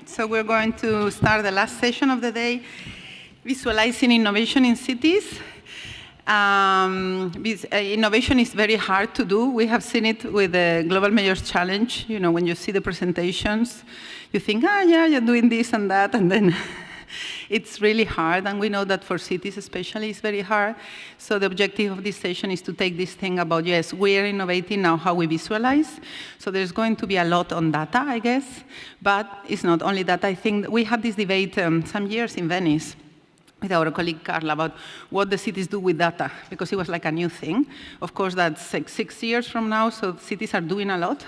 So we're going to start the last session of the day, visualizing innovation in cities. Innovation is very hard to do. We have seen it with the Global Mayors Challenge. You know, when you see the presentations, you think, yeah, you're doing this and that, and then it's really hard, and we know that for cities especially, it's very hard. So the objective of this session is to take this thing about, yes, we're innovating now how we visualize. So there's going to be a lot on data, I guess, but it's not only that. I think we had this debate some years in Venice with our colleague Carla about what the cities do with data, because it was like a new thing. Of course, that's like 6 years from now, so cities are doing a lot.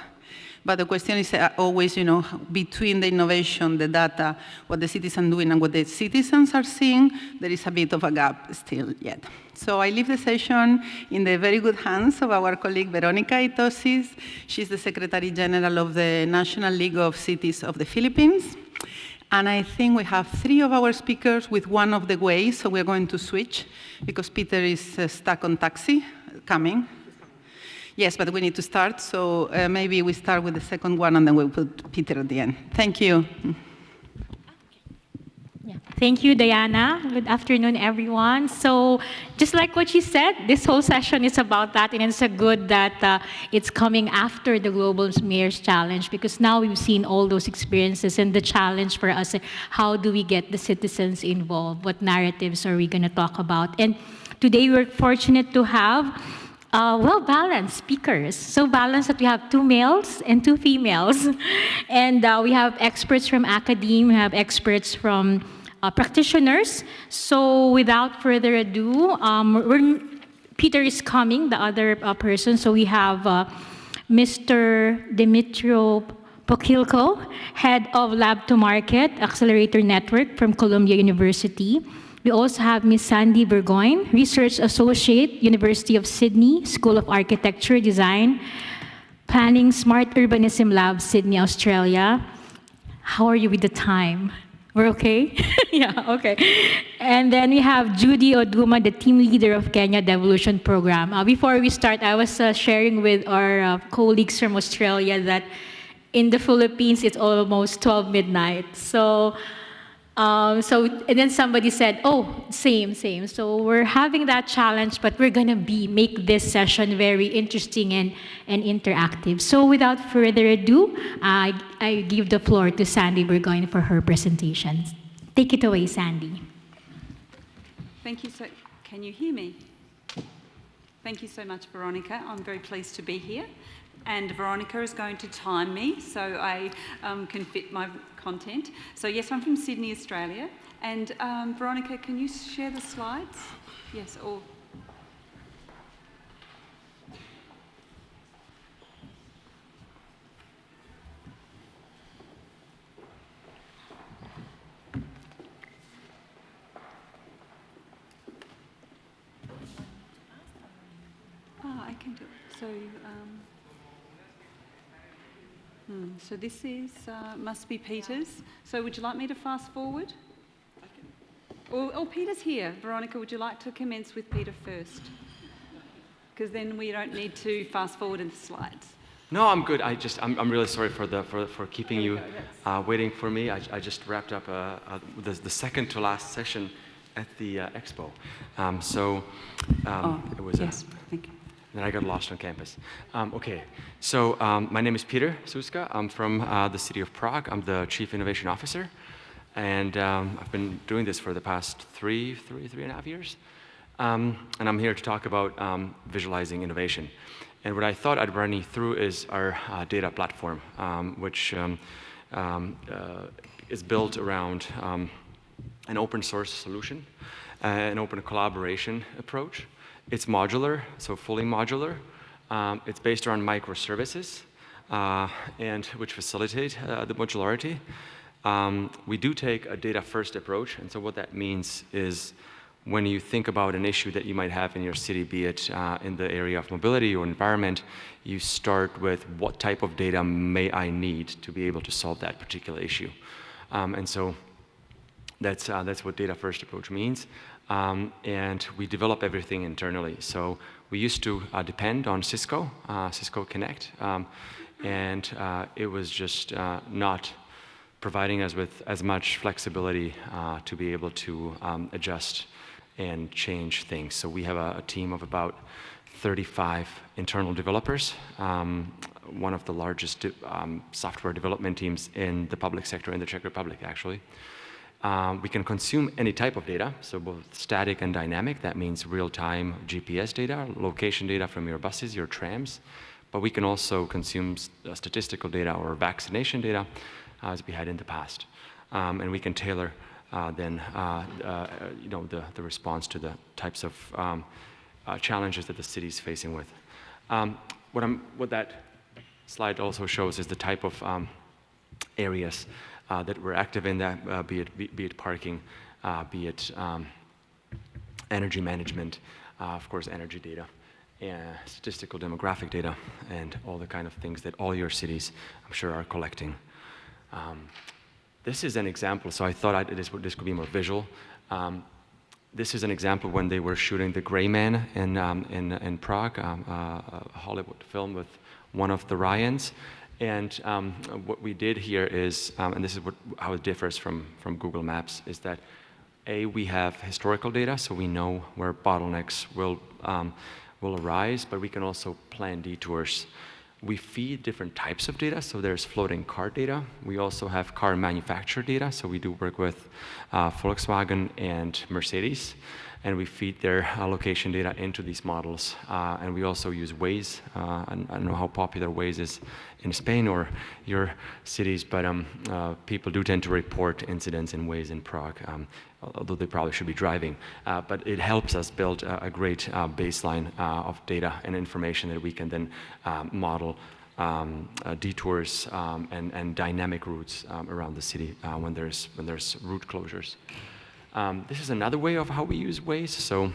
But the question is always, you know, between the innovation, the data, what the citizens are doing and what the citizens are seeing, there is a bit of a gap still yet. So I leave the session in the very good hands of our colleague Veronica Itosis. She's the Secretary General of the National League of Cities of the Philippines. And I think we have 3 of our speakers with one of the way, so we're going to switch because Peter is stuck on taxi coming. Yes, but we need to start, so maybe we start with the second one and then we'll put Peter at the end. Thank you. Yeah. Thank you, Diana. Good afternoon, everyone. So just like what she said, this whole session is about that, and it's a good that it's coming after the Global Mayors Challenge, because now we've seen all those experiences, and the challenge for us, how do we get the citizens involved? What narratives are we going to talk about? And today we're fortunate to have well-balanced speakers. So balanced that we have 2 males and 2 females. And we have experts from academia, we have experts from practitioners. So without further ado, Peter is coming, the other person. So we have Mr. Demetrio Pokilko, Head of Lab to Market Accelerator Network from Columbia University. We also have Ms. Sandy Burgoyne, Research Associate, University of Sydney, School of Architecture, Design, Planning, Smart Urbanism Lab, Sydney, Australia. How are you with the time? We're okay? Yeah, okay. And then we have Judy Oduma, the team leader of Kenya Devolution Program. Before we start, I was sharing with our colleagues from Australia that in the Philippines, it's almost 12 midnight. And then somebody said, oh, same. So we're having that challenge, but we're going to make this session very interesting and interactive. So without further ado, I give the floor to Sandy Burgoyne for her presentation. Take it away, Sandy. Thank you. So, can you hear me? Thank you so much, Veronica. I'm very pleased to be here. And Veronica is going to time me so I can fit my content. So yes, I'm from Sydney, Australia. And Veronica, can you share the slides? Yes, or... I can do it. So... So this is, must be Peter's. So would you like me to fast forward? Or Peter's here. Veronica, would you like to commence with Peter first? Because then we don't need to fast forward in the slides. No, I'm good. I'm really sorry for keeping you waiting for me. I just wrapped up the second to last session at the expo. It was yes, thank you. And then I got lost on campus. Okay, so my name is Peter Suska. I'm from the city of Prague. I'm the Chief Innovation Officer. And I've been doing this for the past three and a half years. And I'm here to talk about visualizing innovation. And what I thought I'd run you through is our data platform, which is built around an open source solution, an open collaboration approach. It's modular, so fully modular. It's based around microservices, and which facilitate the modularity. We do take a data-first approach, and so what that means is when you think about an issue that you might have in your city, be it in the area of mobility or environment, you start with what type of data may I need to be able to solve that particular issue. And so that's what data-first approach means. And we develop everything internally. So we used to depend on Cisco Connect, and it was just not providing us with as much flexibility to be able to adjust and change things. So we have a team of about 35 internal developers, one of the largest software development teams in the public sector in the Czech Republic, actually. We can consume any type of data, so both static and dynamic. That means real-time GPS data, location data from your buses, your trams. But we can also consume statistical data or vaccination data, as we had in the past. And we can tailor then the response to the types of challenges that the city is facing with. What that slide also shows is the type of areas that we're active in, that be it parking, be it energy management, of course energy data, statistical demographic data, and all the kind of things that all your cities, I'm sure, are collecting. This is an example, so I thought this could be more visual. This is an example when they were shooting The Gray Man in Prague, a Hollywood film with one of the Ryans. And what we did here is, and this is how it differs from Google Maps, is that we have historical data, so we know where bottlenecks will arise, but we can also plan detours. We feed different types of data, so there's floating car data. We also have car manufacturer data, so we do work with Volkswagen and Mercedes, and we feed their location data into these models. And we also use Waze. I don't know how popular Waze is in Spain or your cities, but people do tend to report incidents in Waze in Prague, although they probably should be driving. But it helps us build a great baseline of data and information that we can then model detours and dynamic routes around the city when there's route closures. This is another way of how we use Waze. So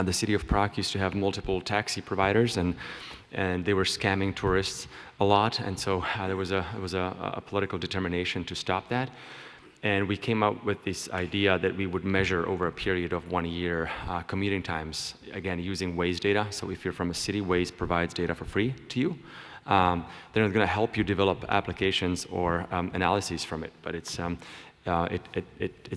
the city of Prague used to have multiple taxi providers, and they were scamming tourists a lot. And so there was a political determination to stop that. And we came up with this idea that we would measure over a period of 1 year commuting times, again, using Waze data. So if you're from a city, Waze provides data for free to you. They're not going to help you develop applications or analyses from it, but it's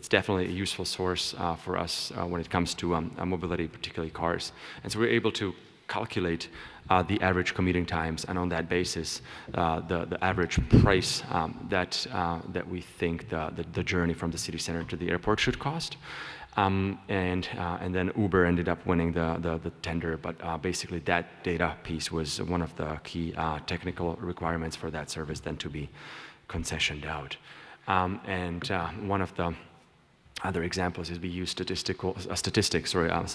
definitely a useful source for us when it comes to mobility, particularly cars. And so we're able to calculate the average commuting times, and on that basis, the average price that we think the journey from the city center to the airport should cost. And then Uber ended up winning the tender, but basically that data piece was one of the key technical requirements for that service then to be concessioned out. One of the other examples is we use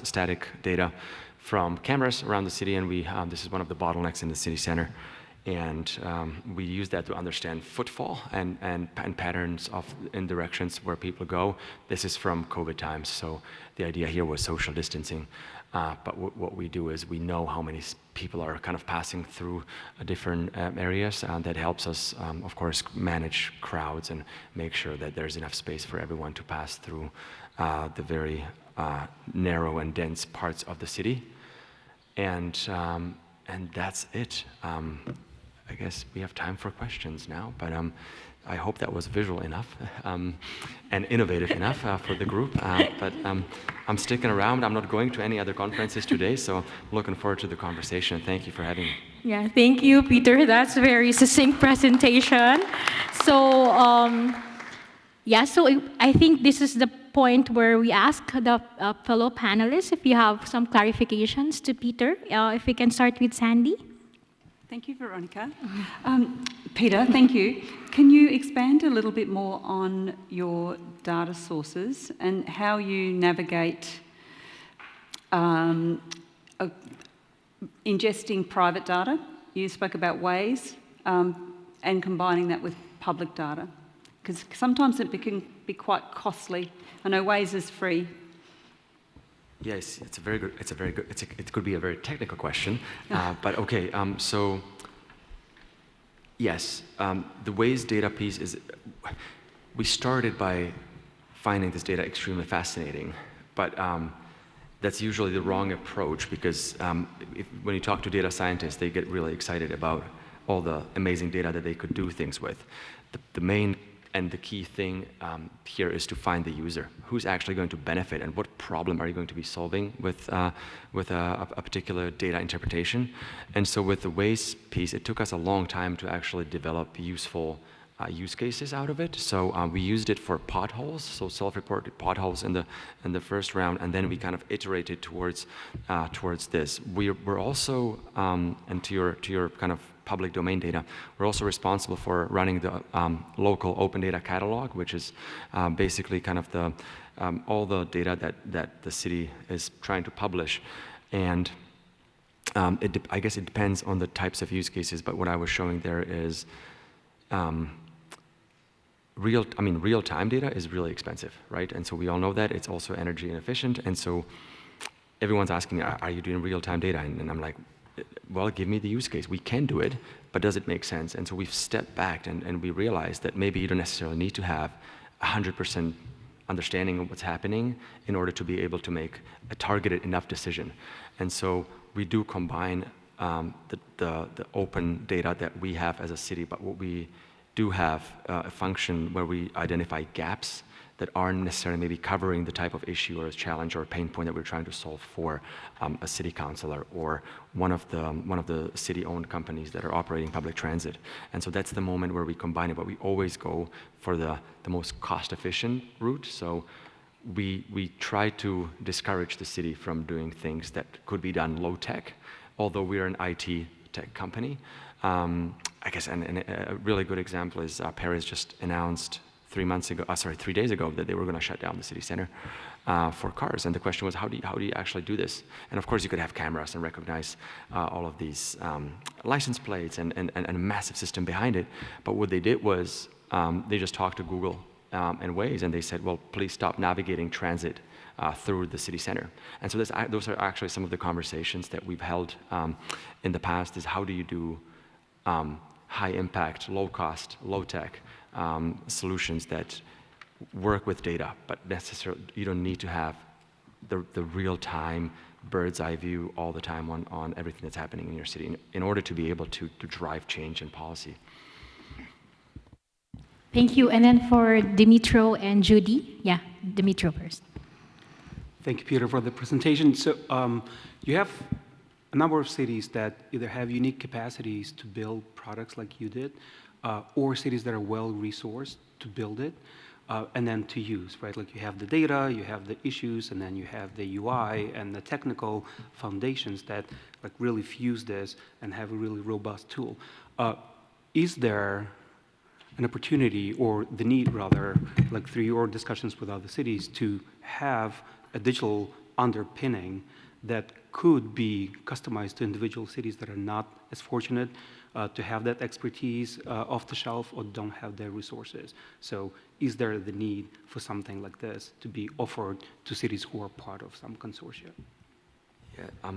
static data from cameras around the city, and this is one of the bottlenecks in the city center. And we use that to understand footfall and patterns in directions where people go. This is from COVID times, so the idea here was social distancing. But what we do is we know how many people are kind of passing through different areas, and that helps us, of course, manage crowds and make sure that there's enough space for everyone to pass through the very narrow and dense parts of the city. And that's it. I guess we have time for questions now, but I hope that was visual enough and innovative enough for the group. But I'm sticking around. I'm not going to any other conferences today, so I'm looking forward to the conversation. Thank you for having me. Yeah, thank you, Peter. That's a very succinct presentation. So, so I think this is the point where we ask the fellow panelists if you have some clarifications to Peter. If we can start with Sandy. Thank you, Veronica. Peter, thank you. Can you expand a little bit more on your data sources and how you navigate ingesting private data? You spoke about Waze and combining that with public data, because sometimes it can be quite costly. I know Waze is free. Yes, it could be a very technical question, but okay. So, yes, the Waze data piece is. We started by finding this data extremely fascinating, but that's usually the wrong approach, because when you talk to data scientists, they get really excited about all the amazing data that they could do things with. The main And the key thing here is to find the user. Who's actually going to benefit, and what problem are you going to be solving with a particular data interpretation? And so with the waste piece, it took us a long time to actually develop useful use cases out of it. So we used it for potholes, so self-reported potholes in the first round, and then we kind of iterated towards this. We're also, and to your kind of public domain data, we're also responsible for running the local open data catalog, which is basically kind of the all the data that the city is trying to publish. And I guess it depends on the types of use cases, but what I was showing there is real-time data is really expensive, right? And so we all know that. It's also energy inefficient. And so everyone's asking me, are you doing real-time data? And I'm like, well, give me the use case. We can do it, but does it make sense? And so we've stepped back and we realized that maybe you don't necessarily need to have 100% understanding of what's happening in order to be able to make a targeted enough decision. And so we do combine the open data that we have as a city, but what we do have a function where we identify gaps that aren't necessarily maybe covering the type of issue or a challenge or a pain point that we're trying to solve for a city councilor or one of the city-owned companies that are operating public transit. And so that's the moment where we combine it, but we always go for the most cost-efficient route. So we try to discourage the city from doing things that could be done low-tech, although we're an IT tech company. I guess, and a really good example is Paris just announced 3 days ago that they were going to shut down the city center for cars. And the question was, how do you actually do this? And of course, you could have cameras and recognize all of these license plates and a massive system behind it. But what they did was they just talked to Google and Waze, and they said, well, please stop navigating transit through the city center. And so those are actually some of the conversations that we've held in the past, is how do you do high impact, low cost, low tech solutions that work with data, but necessarily you don't need to have the real time bird's eye view all the time on everything that's happening in your city in order to be able to drive change in policy. Thank you. And then for Dimitro and Judy. Yeah, Dimitro first. Thank you, Peter, for the presentation. So you have a number of cities that either have unique capacities to build products like you did, or cities that are well-resourced to build it, and then to use, right? Like you have the data, you have the issues, and then you have the UI and the technical foundations that like really fuse this and have a really robust tool. Is there an opportunity, or the need rather, like through your discussions with other cities, to have a digital underpinning that could be customized to individual cities that are not as fortunate to have that expertise off the shelf or don't have their resources? So is there the need for something like this to be offered to cities who are part of some consortia? Yeah,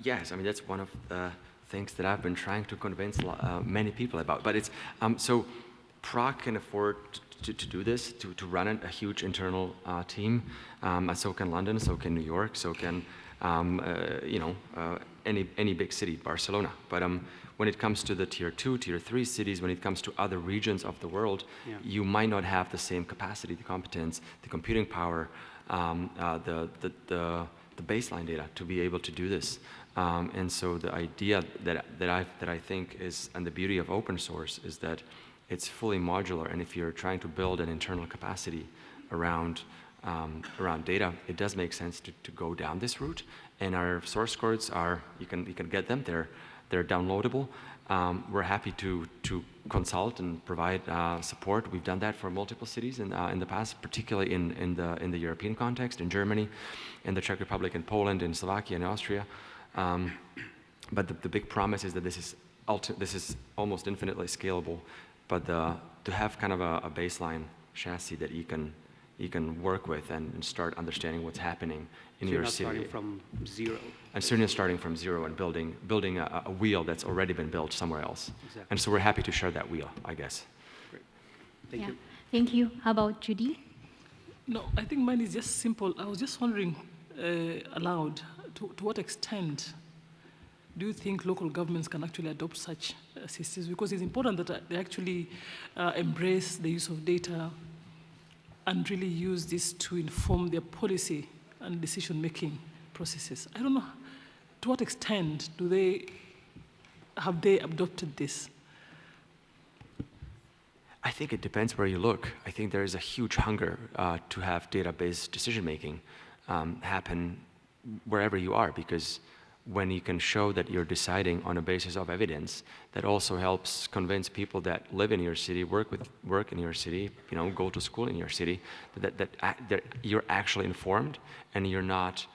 yes, I mean, that's one of the things that I've been trying to convince many people about. But it's, so Prague can afford to do this, to run a huge internal team. So can London, so can New York, so can any big city, Barcelona. But when it comes to the tier 2, tier 3 cities, when it comes to other regions of the world, yeah, you might not have the same capacity, the competence, the computing power, the baseline data to be able to do this. And so the idea that I think is, and the beauty of open source, is that it's fully modular. And if you're trying to build an internal capacity around data, it does make sense to go down this route. And our source codes are, you can get them. They're downloadable. We're happy to consult and provide support. We've done that for multiple cities in the past, particularly in the European context, in Germany, in the Czech Republic, in Poland, in Slovakia, and Austria. But the big promise is that this is almost infinitely scalable. But to have kind of a baseline chassis that you can work with and start understanding what's happening in your city. You're not starting from zero. And certainly starting from zero and building a wheel that's already been built somewhere else. Exactly. And so we're happy to share that wheel, I guess. Great. Thank you. Thank you. How about Judy? No, I think mine is just simple. I was just wondering aloud, to what extent do you think local governments can actually adopt such systems? Because it's important that they actually embrace the use of data and really use this to inform their policy and decision-making processes. I don't know, to what extent have they adopted this? I think it depends where you look. I think there is a huge hunger to have data-based decision-making happen wherever you are, because when you can show that you're deciding on a basis of evidence, that also helps convince people that live in your city, work in your city, go to school in your city, that you're actually informed and you're not,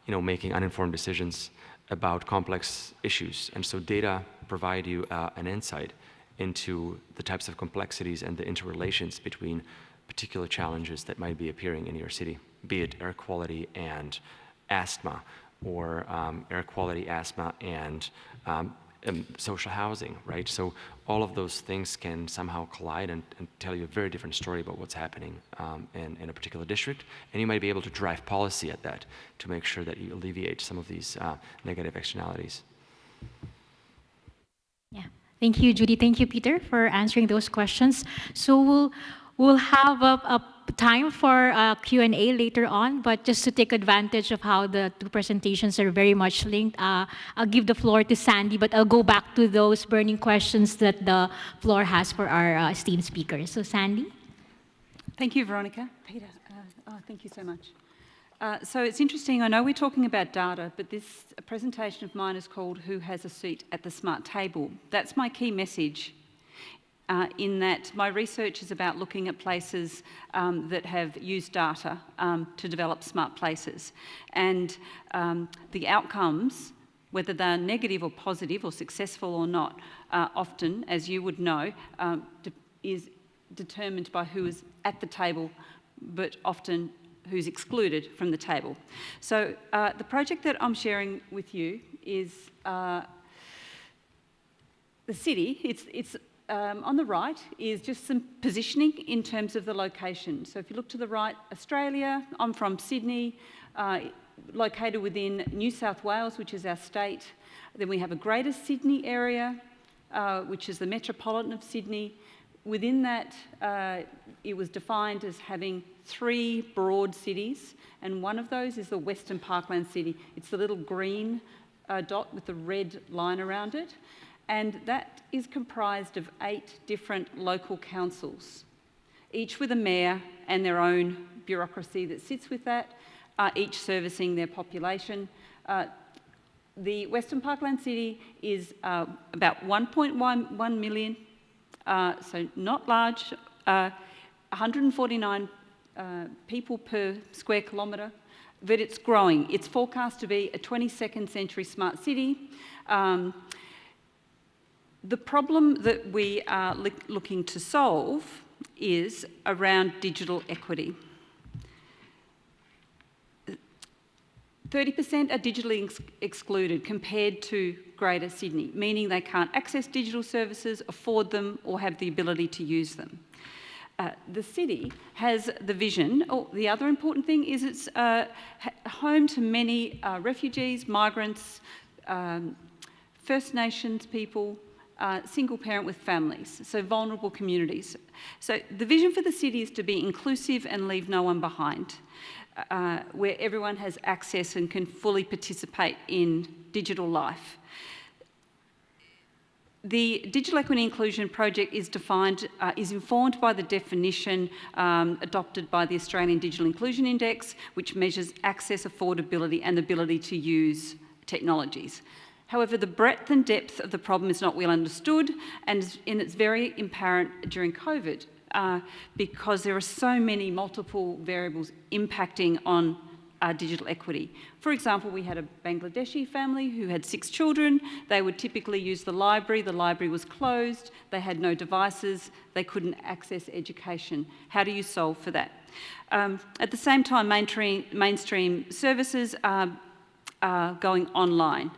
making uninformed decisions about complex issues. And so data provide you an insight into the types of complexities and the interrelations between particular challenges that might be appearing in your city, be it air quality and asthma, or air quality, asthma, and social housing, right? So all of those things can somehow collide and tell you a very different story about what's happening in a particular district, and you might be able to drive policy at that to make sure that you alleviate some of these negative externalities. Yeah. Thank you, Judy. Thank you, Peter, for answering those questions. So we'll have a time for Q&A later on, but just to take advantage of how the two presentations are very much linked, I'll give the floor to Sandy, but I'll go back to those burning questions that the floor has for our esteemed speakers. So Sandy? Thank you, Veronica. Peter, thank you so much. So it's interesting, I know we're talking about data, but this presentation of mine is called Who Has a Seat at the Smart Table? That's my key message, in that my research is about looking at places that have used data to develop smart places. And the outcomes, whether they're negative or positive or successful or not, often, as you would know, is determined by who is at the table, but often who's excluded from the table. So the project that I'm sharing with you is the city. It's on the right is just some positioning in terms of the location. So if you look to the right, Australia, I'm from Sydney, located within New South Wales, which is our state. Then we have a Greater Sydney area, which is the metropolitan of Sydney. Within that, it was defined as having 3 broad cities, and one of those is the Western Parkland city. It's the little green dot with the red line around it, and that is comprised of 8 different local councils, each with a mayor and their own bureaucracy that sits with that, each servicing their population. The Western Parkland city is about 1.1 million, so not large, 149 people per square kilometre, but it's growing. It's forecast to be a 22nd century smart city. The problem that we are looking to solve is around digital equity. 30% are digitally excluded compared to Greater Sydney, meaning they can't access digital services, afford them, or have the ability to use them. The city has the vision. Oh, the other important thing is it's home to many refugees, migrants, First Nations people, single parent with families, so vulnerable communities. So the vision for the city is to be inclusive and leave no one behind, where everyone has access and can fully participate in digital life. The Digital Equity Inclusion Project is defined, is informed by the definition adopted by the Australian Digital Inclusion Index, which measures access, affordability and the ability to use technologies. However, the breadth and depth of the problem is not well understood, and it's very apparent during COVID because there are so many multiple variables impacting on digital equity. For example, we had a Bangladeshi family who had 6 children. They would typically use the library. The library was closed. They had no devices. They couldn't access education. How do you solve for that? At the same time, mainstream services are going online.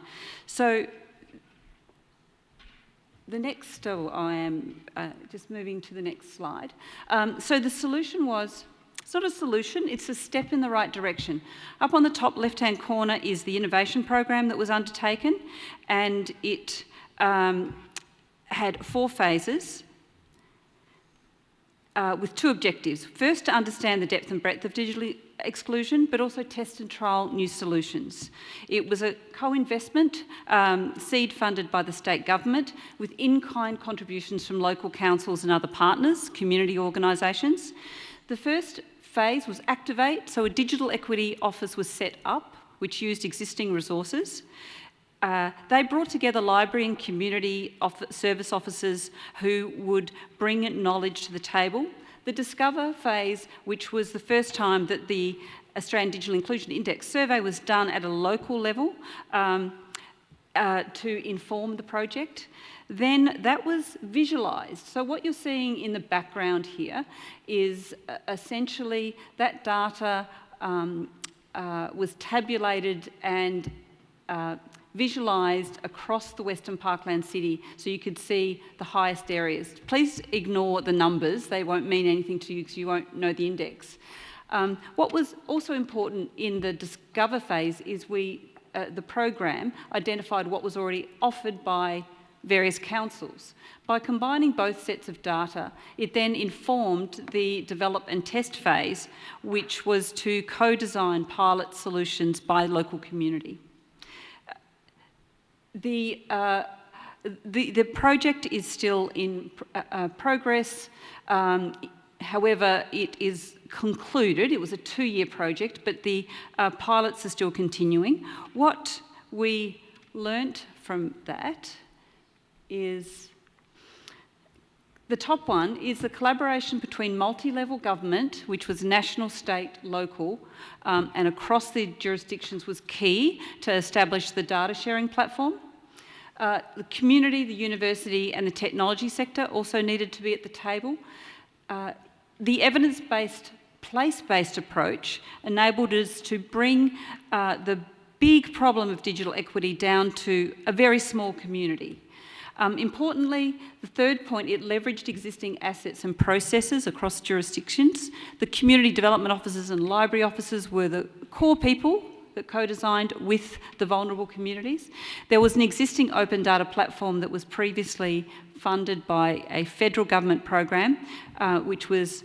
So the next, I am just moving to the next slide. So the solution was It's not a solution, it's a step in the right direction. Up on the top left-hand corner is the innovation program that was undertaken, and it had 4 phases with 2 objectives. First, to understand the depth and breadth of digital exclusion, but also test and trial new solutions. It was a co-investment, seed funded by the state government, with in-kind contributions from local councils and other partners, community organisations. The first phase was activate, so a digital equity office was set up, which used existing resources. They brought together library and community service officers who would bring knowledge to the table. The Discover phase, which was the first time that the Australian Digital Inclusion Index survey was done at a local level to inform the project. Then that was visualised. So what you're seeing in the background here is essentially that data was tabulated and visualised across the Western Parkland city so you could see the highest areas. Please ignore the numbers, they won't mean anything to you because you won't know the index. What was also important in the Discover phase is the program identified what was already offered by various councils. By combining both sets of data, it then informed the develop and test phase, which was to co-design pilot solutions by local community. The project is still in progress. However, it is concluded. It was a 2-year project, but the pilots are still continuing. What we learnt from that is the top one is the collaboration between multi-level government, which was national, state, local, and across the jurisdictions was key to establish the data sharing platform. The community, the university and the technology sector also needed to be at the table. The evidence-based, place-based approach enabled us to bring the big problem of digital equity down to a very small community. Importantly, the third point, it leveraged existing assets and processes across jurisdictions. The community development officers and library officers were the core people that co-designed with the vulnerable communities. There was an existing open data platform that was previously funded by a federal government program, which was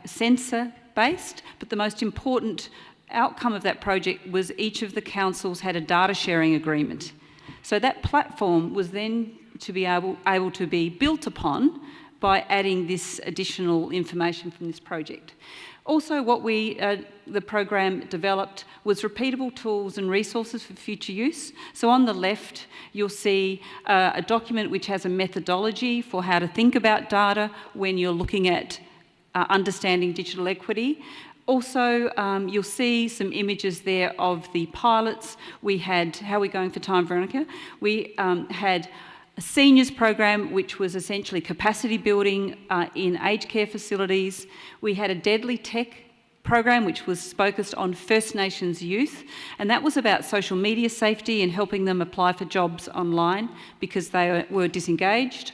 sensor-based, but the most important outcome of that project was each of the councils had a data sharing agreement. So that platform was then to be able to be built upon by adding this additional information from this project. Also, what the program developed was repeatable tools and resources for future use. So on the left, you'll see a document which has a methodology for how to think about data when you're looking at understanding digital equity. Also, you'll see some images there of the pilots. We had, how are we going for time, Veronica? We had a seniors program, which was essentially capacity building in aged care facilities. We had a deadly tech program, which was focused on First Nations youth, and that was about social media safety and helping them apply for jobs online because they were disengaged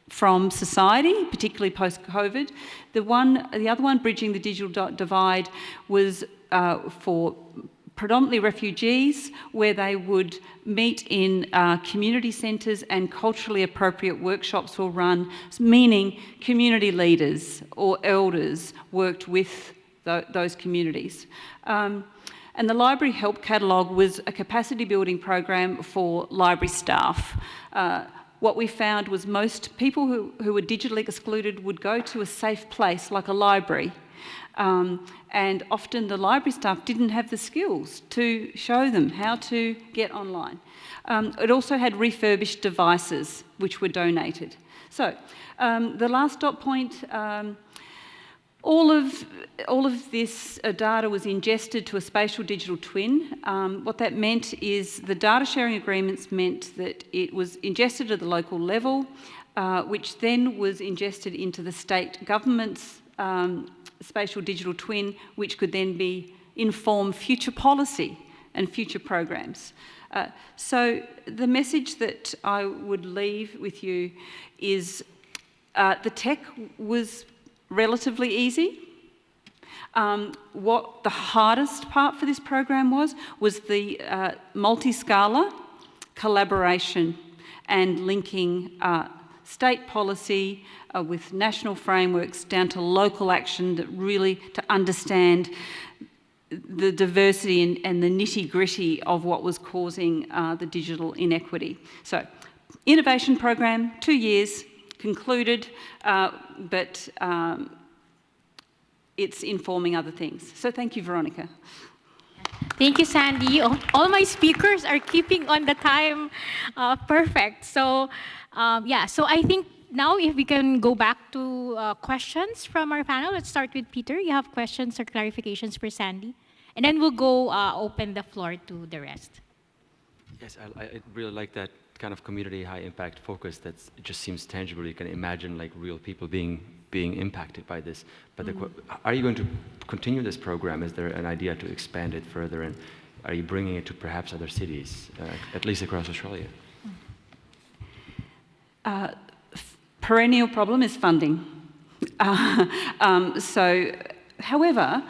from society, particularly post-COVID. The other one, Bridging the Digital Divide, was for predominantly refugees, where they would meet in community centres and culturally appropriate workshops were run, meaning community leaders or elders worked with those communities. And the Library Help Catalogue was a capacity building program for library staff. What we found was most people who were digitally excluded would go to a safe place like a library. And often the library staff didn't have the skills to show them how to get online. It also had refurbished devices which were donated. So the last dot point, all of this data was ingested to a spatial digital twin. What that meant is the data sharing agreements meant that it was ingested at the local level, which then was ingested into the state government's spatial digital twin, which could then inform future policy and future programs. So the message that I would leave with you is the tech was relatively easy. What the hardest part for this program was the multi-scala collaboration and linking state policy with national frameworks down to local action, that really to understand the diversity and the nitty-gritty of what was causing the digital inequity. So, innovation program, 2 years, concluded, but it's informing other things. So thank you, Veronica. Thank you, Sandy. All my speakers are keeping on the time perfect. So, so I think now if we can go back to questions from our panel. Let's start with Peter. You have questions or clarifications for Sandy? And then we'll go open the floor to the rest. Yes, I really like that kind of community high impact focus. It just seems tangible. You can imagine like real people being impacted by this. But are you going to continue this program? Is there an idea to expand it further? And are you bringing it to perhaps other cities, at least across Australia? Perennial problem is funding. However,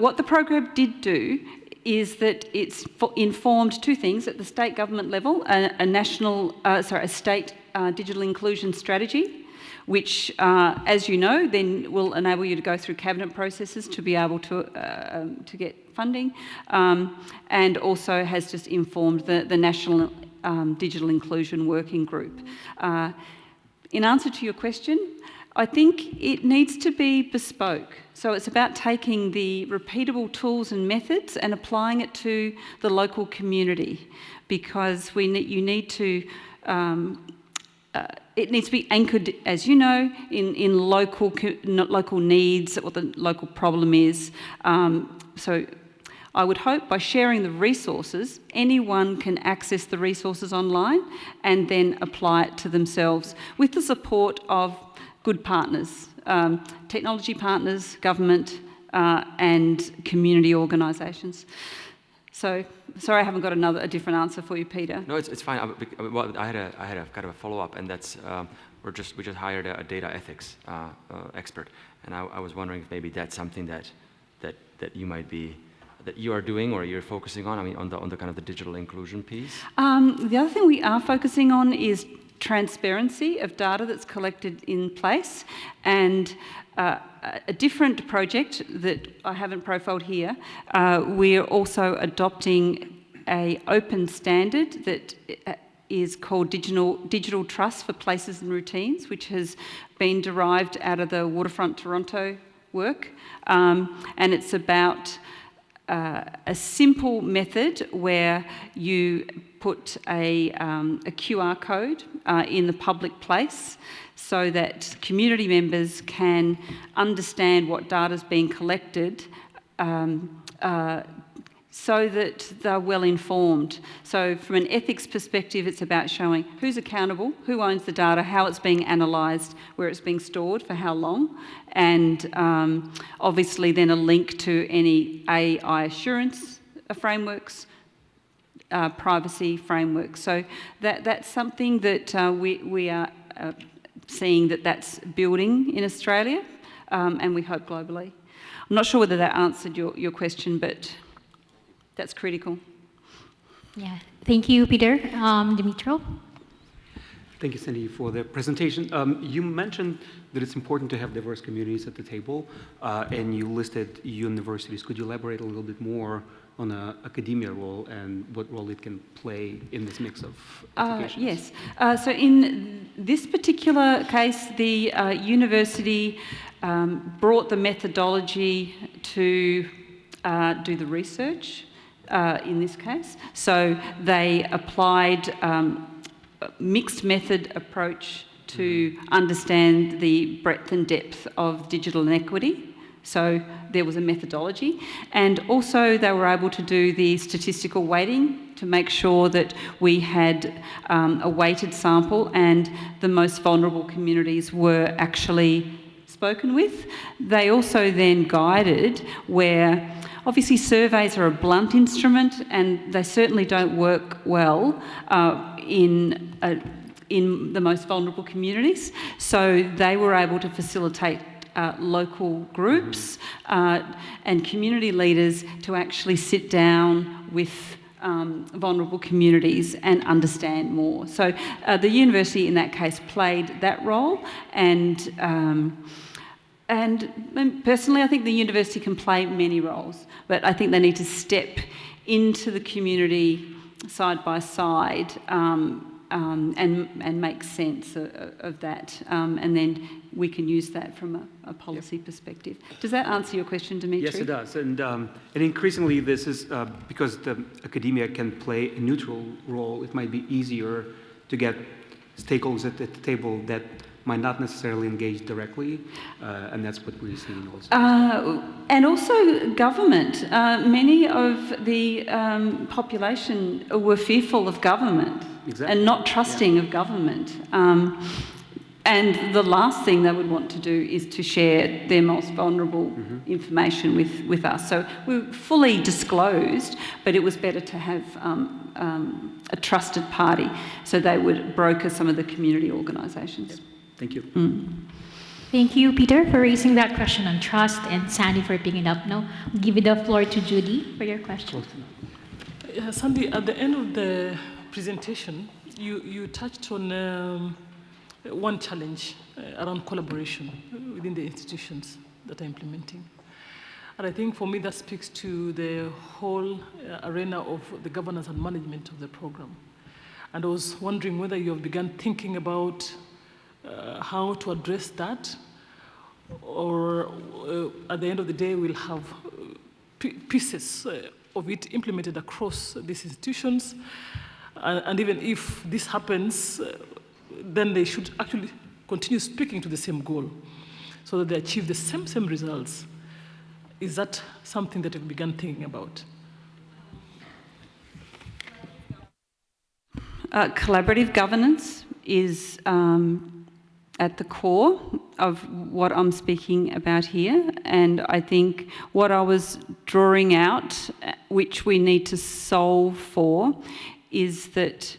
what the program did do is that it's informed two things at the state government level: a state digital inclusion strategy, which, as you know, then will enable you to go through cabinet processes to be able to get funding, and also has just informed the National Digital Inclusion Working Group. In answer to your question, I think it needs to be bespoke. So it's about taking the repeatable tools and methods and applying it to the local community, because you need to. It needs to be anchored, as you know, in local needs, what the local problem is. So I would hope by sharing the resources, anyone can access the resources online and then apply it to themselves with the support of good partners, technology partners, government, and community organisations. So, sorry I haven't got a different answer for you, Peter. No, it's fine. I had a kind of a follow-up, and that's we just hired a data ethics expert, and I was wondering if maybe that's something that you are doing or you're focusing on. I mean, on the kind of the digital inclusion piece. The other thing we are focusing on is transparency of data that's collected in place, and a different project that I haven't profiled here. We're also adopting an open standard that is called Digital Trust for Places and Routines, which has been derived out of the Waterfront Toronto work, and it's about a simple method where you put a QR code in the public place so that community members can understand what data is being collected, so that they're well informed. So from an ethics perspective, it's about showing who's accountable, who owns the data, how it's being analysed, where it's being stored, for how long, and obviously then a link to any AI assurance frameworks, privacy frameworks. So that's something that we are seeing that's building in Australia, and we hope globally. I'm not sure whether that answered your question, but that's critical. Yeah, thank you, Peter. Dimitro? Thank you, Sandy, for the presentation. You mentioned that it's important to have diverse communities at the table, and you listed universities. Could you elaborate a little bit more on academia role and what role it can play in this mix of applications? Yes. So in this particular case, the university brought the methodology to do the research in this case. So they applied a mixed method approach to understand the breadth and depth of digital inequity. So there was a methodology, and also they were able to do the statistical weighting to make sure that we had a weighted sample and the most vulnerable communities were actually spoken with. They also then guided where obviously surveys are a blunt instrument and they certainly don't work well in the most vulnerable communities. So they were able to facilitate local groups and community leaders to actually sit down with vulnerable communities and understand more. So the university in that case played that role, and personally I think the university can play many roles, but I think they need to step into the community side by side and make sense of that, and then we can use that from a policy perspective. Does that answer your question, Dimitri? Yes, it does. And increasingly this is, because the academia can play a neutral role, it might be easier to get stakeholders at the table that might not necessarily engage directly, and that's what we're seeing also. And also government. Many of the population were fearful of government. Exactly. And not trusting of government. And the last thing they would want to do is to share their most vulnerable information with us. So we were fully disclosed, but it was better to have a trusted party, so they would broker some of the community organisations. Yep. Thank you. Thank you, Peter, for raising that question on trust, and Sandy for picking it up. Now, I'll give you the floor to Judy for your question. Sandy, at the end of the presentation, you touched on one challenge around collaboration within the institutions that are implementing. And I think for me that speaks to the whole arena of the governance and management of the program. And I was wondering whether you have begun thinking about how to address that, or at the end of the day we'll have pieces of it implemented across these institutions. And even if this happens, then they should actually continue speaking to the same goal so that they achieve the same results. Is that something that you've begun thinking about? Collaborative governance is at the core of what I'm speaking about here, and I think what I was drawing out, which we need to solve for, is that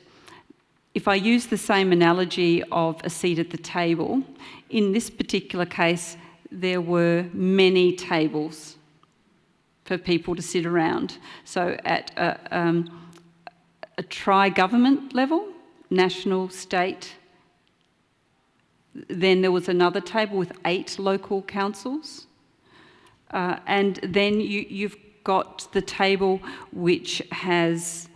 if I use the same analogy of a seat at the table, in this particular case, there were many tables for people to sit around. So at a tri-government level, national, state, then there was another table with 8 local councils, and then you've got the table which has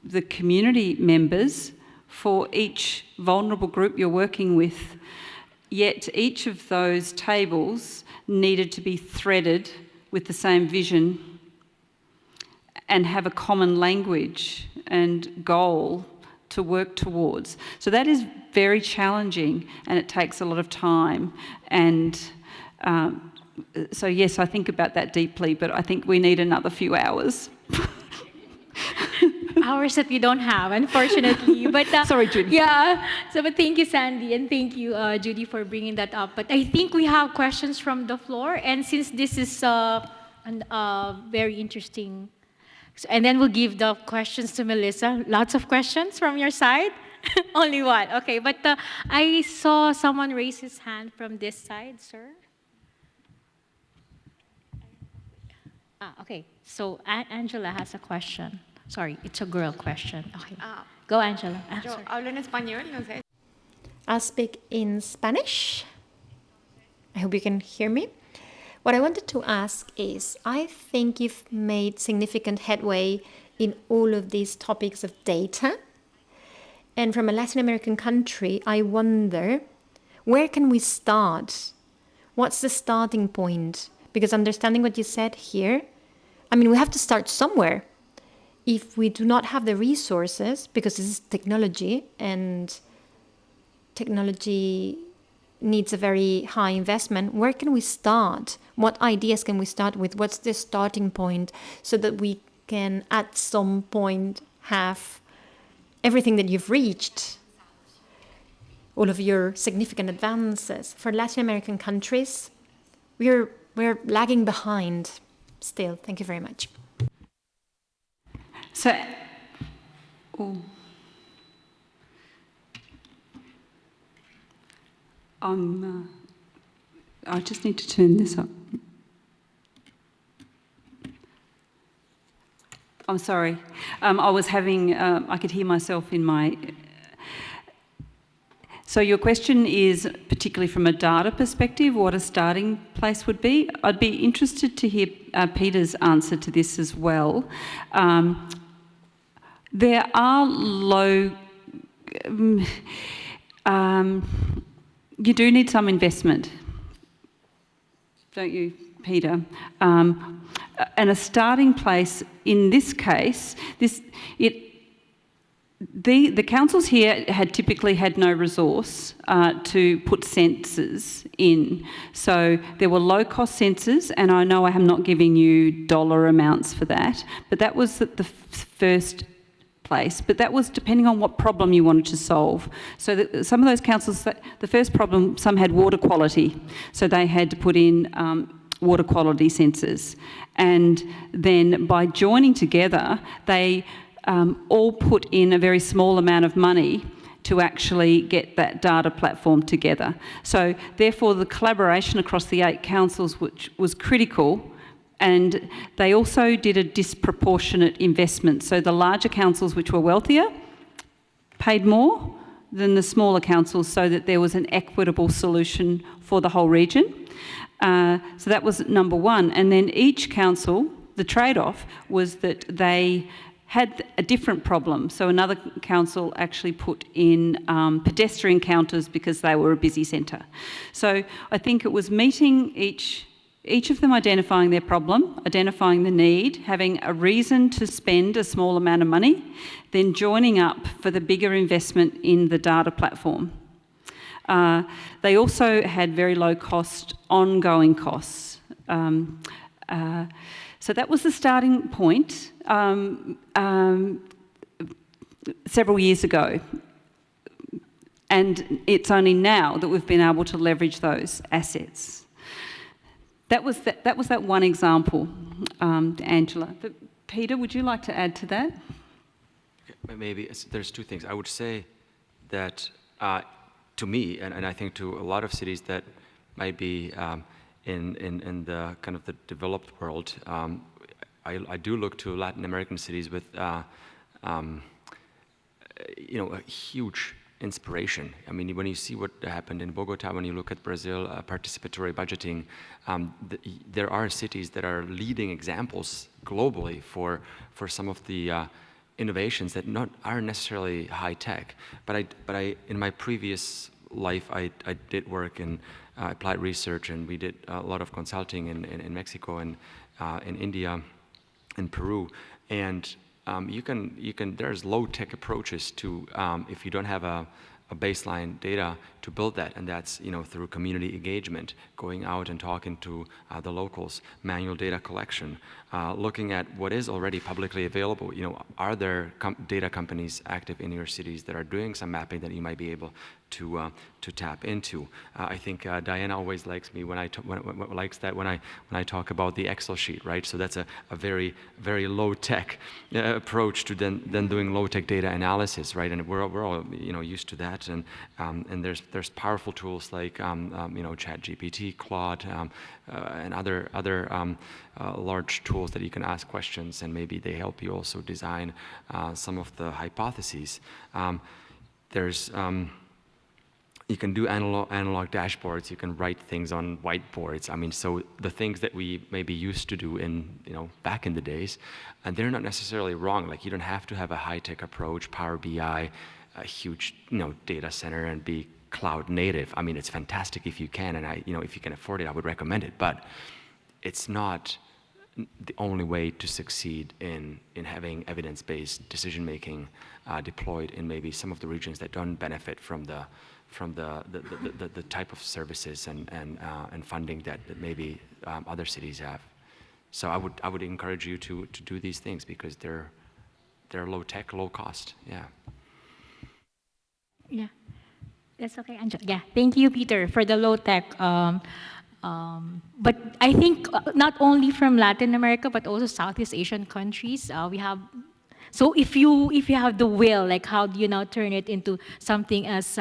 the community members for each vulnerable group you're working with, yet each of those tables needed to be threaded with the same vision and have a common language and goal to work towards. So that is very challenging, and it takes a lot of time. And so yes, I think about that deeply, but I think we need another few hours. Hours that we don't have, unfortunately. But sorry, Judy. Yeah. So, but thank you, Sandy, and thank you, Judy, for bringing that up. But I think we have questions from the floor, and since this is very interesting, and then we'll give the questions to Melissa. Lots of questions from your side. Only one. Okay. But I saw someone raise his hand from this side, sir. Okay. So Angela has a question. Sorry, it's a girl question. Okay. Go, Angela. Yo hablo en español, no sé. I'll speak in Spanish. I hope you can hear me. What I wanted to ask is, I think you've made significant headway in all of these topics of data. And from a Latin American country, I wonder, where can we start? What's the starting point? Because understanding what you said here, I mean, we have to start somewhere. If we do not have the resources, because this is technology, and technology needs a very high investment, where can we start? What ideas can we start with? What's the starting point, so that we can at some point have everything that you've reached, all of your significant advances? For Latin American countries, we're lagging behind still. Thank you very much. So, I just need to turn this up. I'm sorry. I was having, I could hear myself in my... So your question is, particularly from a data perspective, what a starting place would be? I'd be interested to hear Peter's answer to this as well. There are low... you do need some investment, don't you, Peter? And a starting place in this case, the councils here had typically had no resource to put sensors in. So there were low-cost sensors, and I know I am not giving you dollar amounts for that, but that was the first place. But that was depending on what problem you wanted to solve. So some of those councils, the first problem, some had water quality, so they had to put in water quality sensors. And then by joining together, they all put in a very small amount of money to actually get that data platform together. So therefore the collaboration across the 8 councils, which was critical, and they also did a disproportionate investment. So the larger councils, which were wealthier, paid more than the smaller councils, so that there was an equitable solution for the whole region. So that was number one. And then each council, the trade-off was that they had a different problem. So another council actually put in pedestrian counters because they were a busy centre. So I think it was meeting each of them, identifying their problem, identifying the need, having a reason to spend a small amount of money, then joining up for the bigger investment in the data platform. They also had very low cost, ongoing costs. So that was the starting point several years ago. And it's only now that we've been able to leverage those assets. That was that one example, Angela. But Peter, would you like to add to that? Maybe there's 2 things. I would say that to me, and I think to a lot of cities that might be in the kind of the developed world, I do look to Latin American cities with a huge inspiration. I mean, when you see what happened in Bogota, when you look at Brazil, participatory budgeting, there are cities that are leading examples globally for some of the innovations that aren't necessarily high tech. But I in my previous life, I did work in applied research, and we did a lot of consulting in Mexico and in India, in Peru, and there's low-tech approaches to if you don't have a baseline data to build that, and that's through community engagement, going out and talking to the locals, manual data collection, looking at what is already publicly available. Are there data companies active in your cities that are doing some mapping that you might be able to tap into? I think Diana always likes me when I talk about the Excel sheet, right? So that's a very, very low-tech approach to then doing low-tech data analysis, right? And we're all used to that, and there's powerful tools like ChatGPT, Claude, and other large tools that you can ask questions, and maybe they help you also design some of the hypotheses. You can do analog dashboards. You can write things on whiteboards. I mean, so the things that we maybe used to do in back in the days, and they're not necessarily wrong. Like, you don't have to have a high-tech approach, Power BI, a huge data center, and be cloud native. I mean, it's fantastic if you can, and if you can afford it, I would recommend it. But it's not the only way to succeed in having evidence-based decision-making deployed in maybe some of the regions that don't benefit from the type of services and funding that maybe other cities have. So I would encourage you to do these things because they're low tech, low cost. Yeah. Yeah, that's okay, Angela. Yeah, thank you, Peter, for the low tech. But I think not only from Latin America, but also Southeast Asian countries, we have. So if you have the will, like, how do you now turn it into something as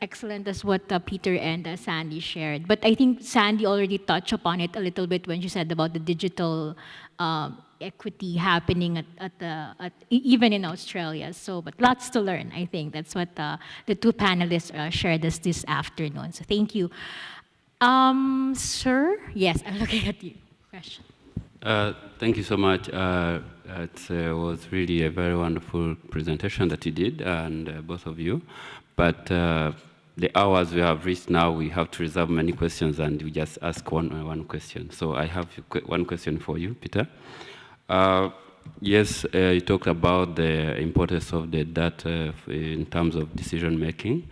excellent as what Peter and Sandy shared? But I think Sandy already touched upon it a little bit when she said about the digital equity happening even in Australia. So, but lots to learn, I think. That's what the two panelists shared us this afternoon. So thank you. Sir? Yes, I'm looking at you. Question. Thank you so much. It was really a very wonderful presentation that you did, and both of you. But the hours we have reached now, we have to reserve many questions, and we just ask one question. So I have one question for you, Peter. Yes, you talked about the importance of the data in terms of decision making.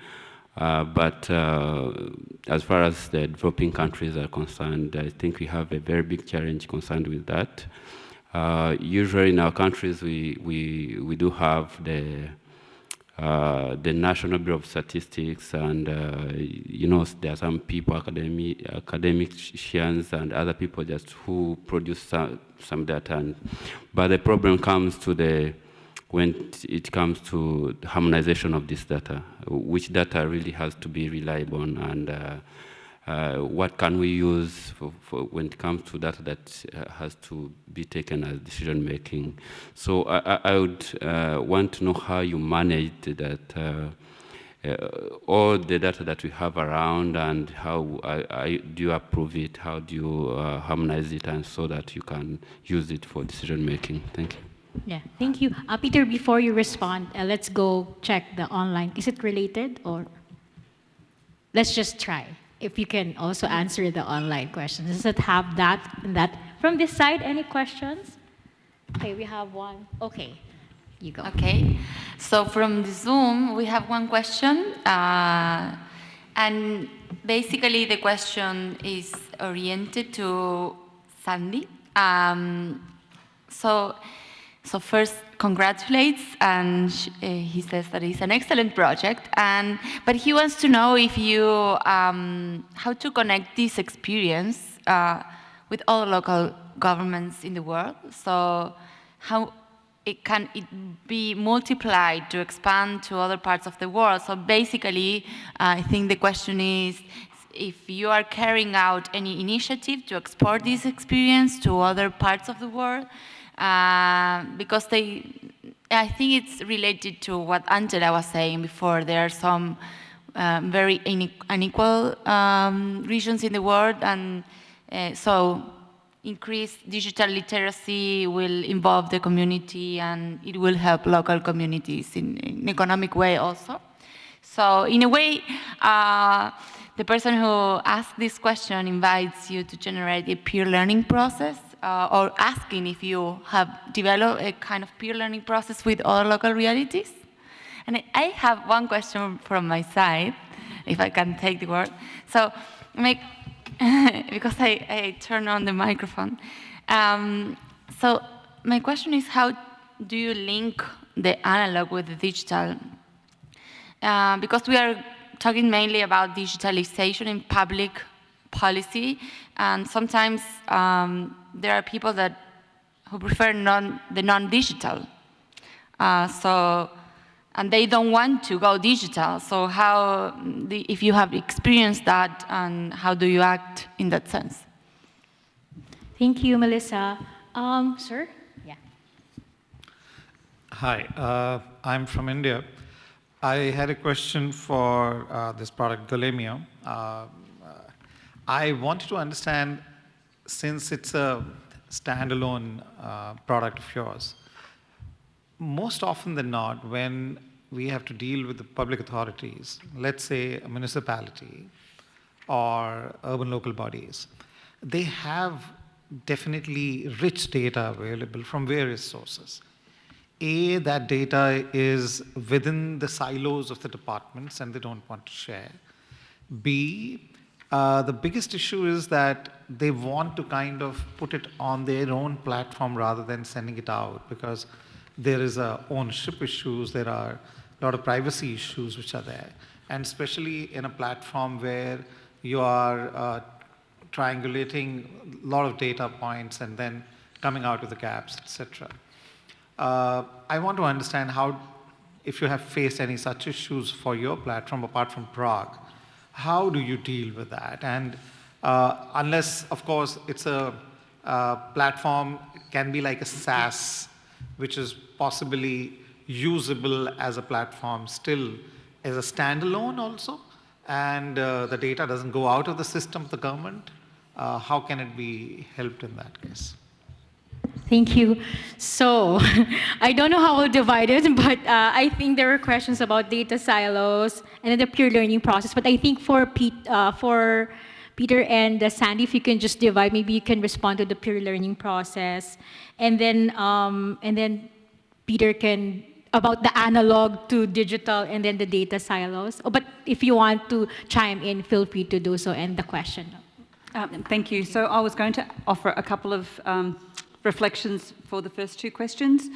But as far as the developing countries are concerned, I think we have a very big challenge concerned with that. Usually in our countries, we do have the National Bureau of Statistics, and you know, there are some people, academicians and other people just who produce some data. But the problem comes to when it comes to harmonization of this data, which data really has to be relied on, and what can we use for when it comes to data that has to be taken as decision making. So I would want to know how you managed that, all the data that we have around, and how do you approve it, how do you harmonize it, and so that you can use it for decision making. Thank you. Yeah, thank you. Peter, before you respond, let's go check the online. Is it related, or let's just try? If you can also answer the online questions. Does it have that and that? From this side, any questions? Okay, we have one. Okay, you go. Okay, so from the Zoom, we have one question. And basically the question is oriented to Sandy. So first, congratulates, and he says that it's an excellent project. But he wants to know if you how to connect this experience with all local governments in the world. So how it can be multiplied to expand to other parts of the world. So basically, I think the question is if you are carrying out any initiative to export this experience to other parts of the world. Because I think it's related to what Angela was saying before. There are some very unequal regions in the world, and so increased digital literacy will involve the community, and it will help local communities in an economic way also. So in a way, the person who asked this question invites you to generate a peer learning process, or asking if you have developed a kind of peer learning process with other local realities. And I have one question from my side, if I can take the word. So, because I turn on the microphone. So my question is, how do you link the analog with the digital? Because we are talking mainly about digitalization in public policy, and sometimes there are people who prefer the non-digital. And they don't want to go digital. So if you have experienced that, and how do you act in that sense? Thank you, Melissa. Sir? Yeah. Hi, I'm from India. I had a question for this product, Galemio. I wanted to understand, since it's a standalone product of yours, most often than not, when we have to deal with the public authorities, let's say a municipality or urban local bodies, they have definitely rich data available from various sources. A, that data is within the silos of the departments and they don't want to share. B, the biggest issue is that they want to kind of put it on their own platform rather than sending it out, because there is ownership issues, there are a lot of privacy issues which are there. And especially in a platform where you are triangulating a lot of data points and then coming out with the gaps, etc. I want to understand if you have faced any such issues for your platform apart from Prague, how do you deal with that? And unless, of course, it's a platform can be like a SaaS, which is possibly usable as a platform still as a standalone also, and the data doesn't go out of the system of the government? How can it be helped in that case? Thank you. So I don't know how we'll divide it, but I think there were questions about data silos and then the pure learning process. But I think for Peter and Sandy, if you can just divide, maybe you can respond to the pure learning process, and then Peter can about the analog to digital, and then the data silos. Oh, but if you want to chime in, feel free to do so. And the question. Thank you. So I was going to offer a couple of reflections for the first two questions.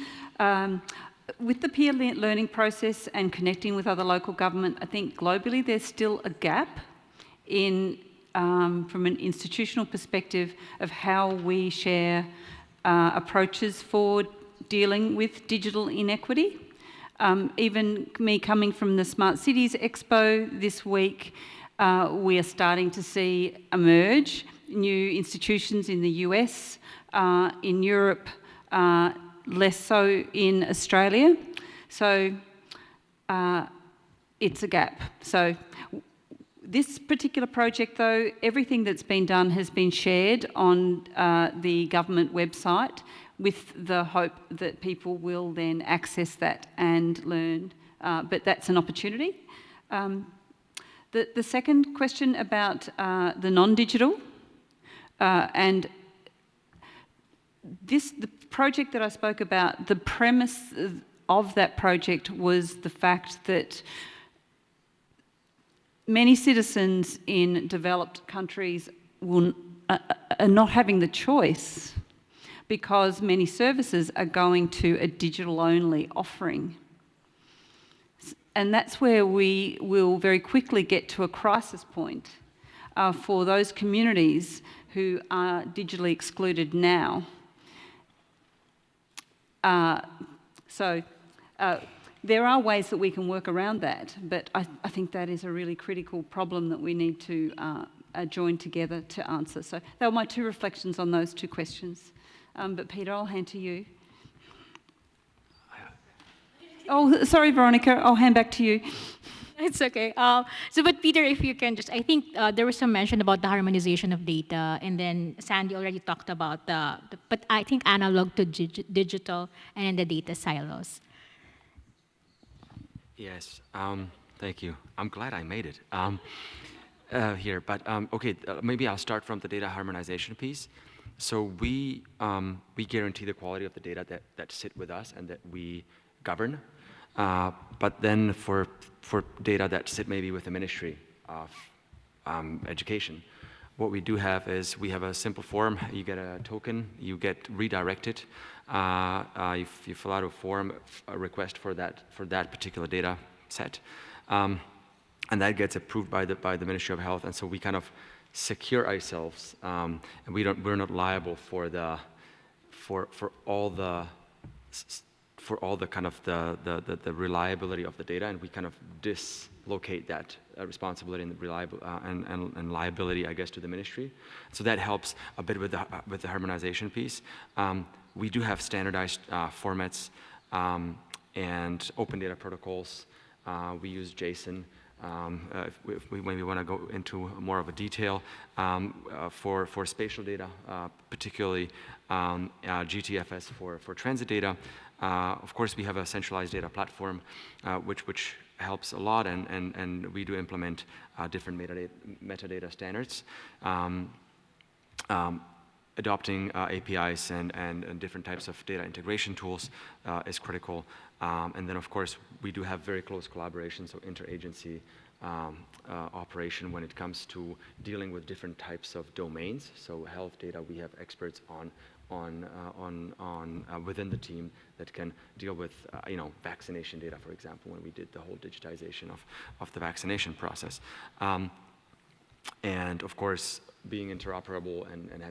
With the peer learning process and connecting with other local government, I think globally there's still a gap in, from an institutional perspective, of how we share approaches for dealing with digital inequity. Even me coming from the Smart Cities Expo this week, we are starting to see emerge new institutions in the US, in Europe, less so in Australia. So it's a gap. So this particular project, though, everything that's been done has been shared on the government website, with the hope that people will then access that and learn. But that's an opportunity. The second question about the non-digital, and the project that I spoke about, the premise of that project was the fact that many citizens in developed countries are not having the choice, because many services are going to a digital-only offering. And that's where we will very quickly get to a crisis point for those communities who are digitally excluded now. There are ways that we can work around that, but I think that is a really critical problem that we need to join together to answer. So they were my two reflections on those two questions. But Peter, I'll hand to you. Oh, sorry, Veronica, I'll hand back to you. It's okay. But Peter, if you can just, I think there was some mention about the harmonization of data, and then Sandy already talked about but I think analog to digital and then the data silos. Yes, thank you. I'm glad I made it here, but okay, maybe I'll start from the data harmonization piece. So we guarantee the quality of the data that sit with us and that we govern. But then for data that sit maybe with the Ministry of Education, what we do have is we have a simple form. You get a token, you get redirected. You fill out a form, a request for that particular data set, and that gets approved by the Ministry of Health. And so we kind of secure ourselves, and we're not liable for all the kind of the reliability of the data, and we kind of dislocate that responsibility and liability, I guess, to the ministry. So that helps a bit with the harmonization piece. We do have standardized formats and open data protocols. We use JSON. If we maybe want to go into more of a detail, for spatial data, particularly GTFS for transit data. Of course, we have a centralized data platform, which helps a lot, and we do implement different metadata standards. Adopting APIs and different types of data integration tools is critical. And then, of course, we do have very close collaboration, so interagency operation when it comes to dealing with different types of domains. So health data, we have experts within the team that can deal with vaccination data, for example, when we did the whole digitization of the vaccination process. And of course, being interoperable and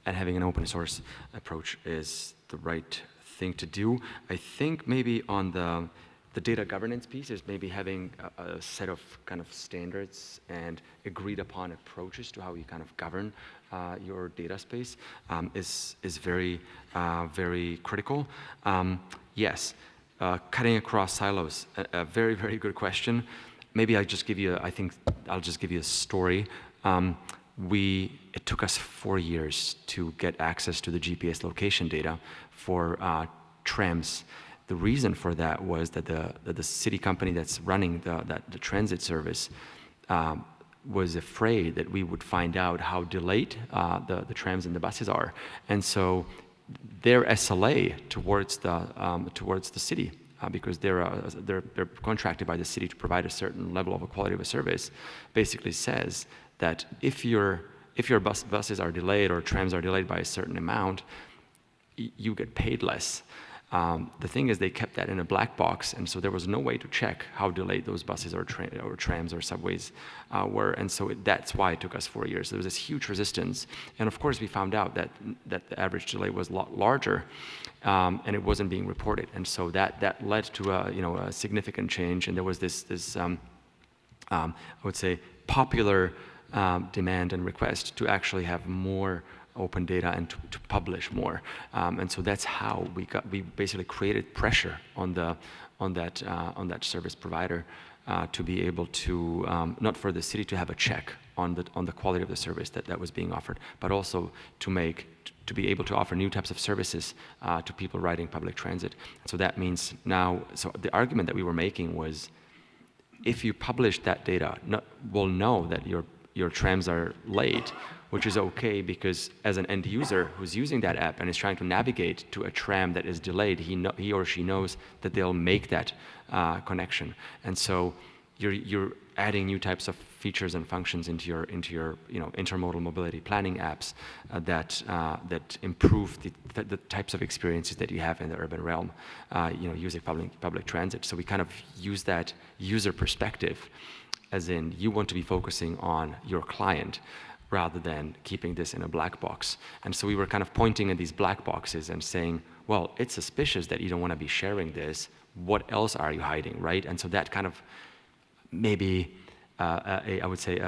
having an open source approach is the right thing to do. I think maybe on the the data governance piece is maybe having a set of kind of standards and agreed upon approaches to how you kind of govern your data space is very, very critical. Yes, cutting across silos, a very, very good question. Maybe I just give you, I think I'll just give you a story. It took us 4 years to get access to the GPS location data for trams. The reason for that was that the city company that's running the transit service was afraid that we would find out how delayed the trams and the buses are. And so their SLA towards the city, because they're contracted by the city to provide a certain level of a quality of a service, basically says that if your buses are delayed or trams are delayed by a certain amount, you get paid less. The thing is, they kept that in a black box, and so there was no way to check how delayed those buses or trams or subways were, and so that's why it took us 4 years. There was this huge resistance, and of course we found out that the average delay was a lot larger, and it wasn't being reported, and so that led to a significant change, and there was this I would say popular demand and request to actually have more open data and to publish more, and so that's how we basically created pressure on that service provider to be able to not for the city to have a check on the quality of the service that was being offered, but also to be able to offer new types of services to people riding public transit. So that means now, so the argument that we were making was, if you publish that data, we'll know that your trams are late, which is okay, because as an end user who's using that app and is trying to navigate to a tram that is delayed, he or she knows that they'll make that connection. And so you're adding new types of features and functions into your intermodal mobility planning apps that improve the types of experiences that you have in the urban realm, using public transit. So we kind of use that user perspective, as in you want to be focusing on your client rather than keeping this in a black box. And so we were kind of pointing at these black boxes and saying, well, it's suspicious that you don't want to be sharing this. What else are you hiding, right? And so that kind of maybe, I would say,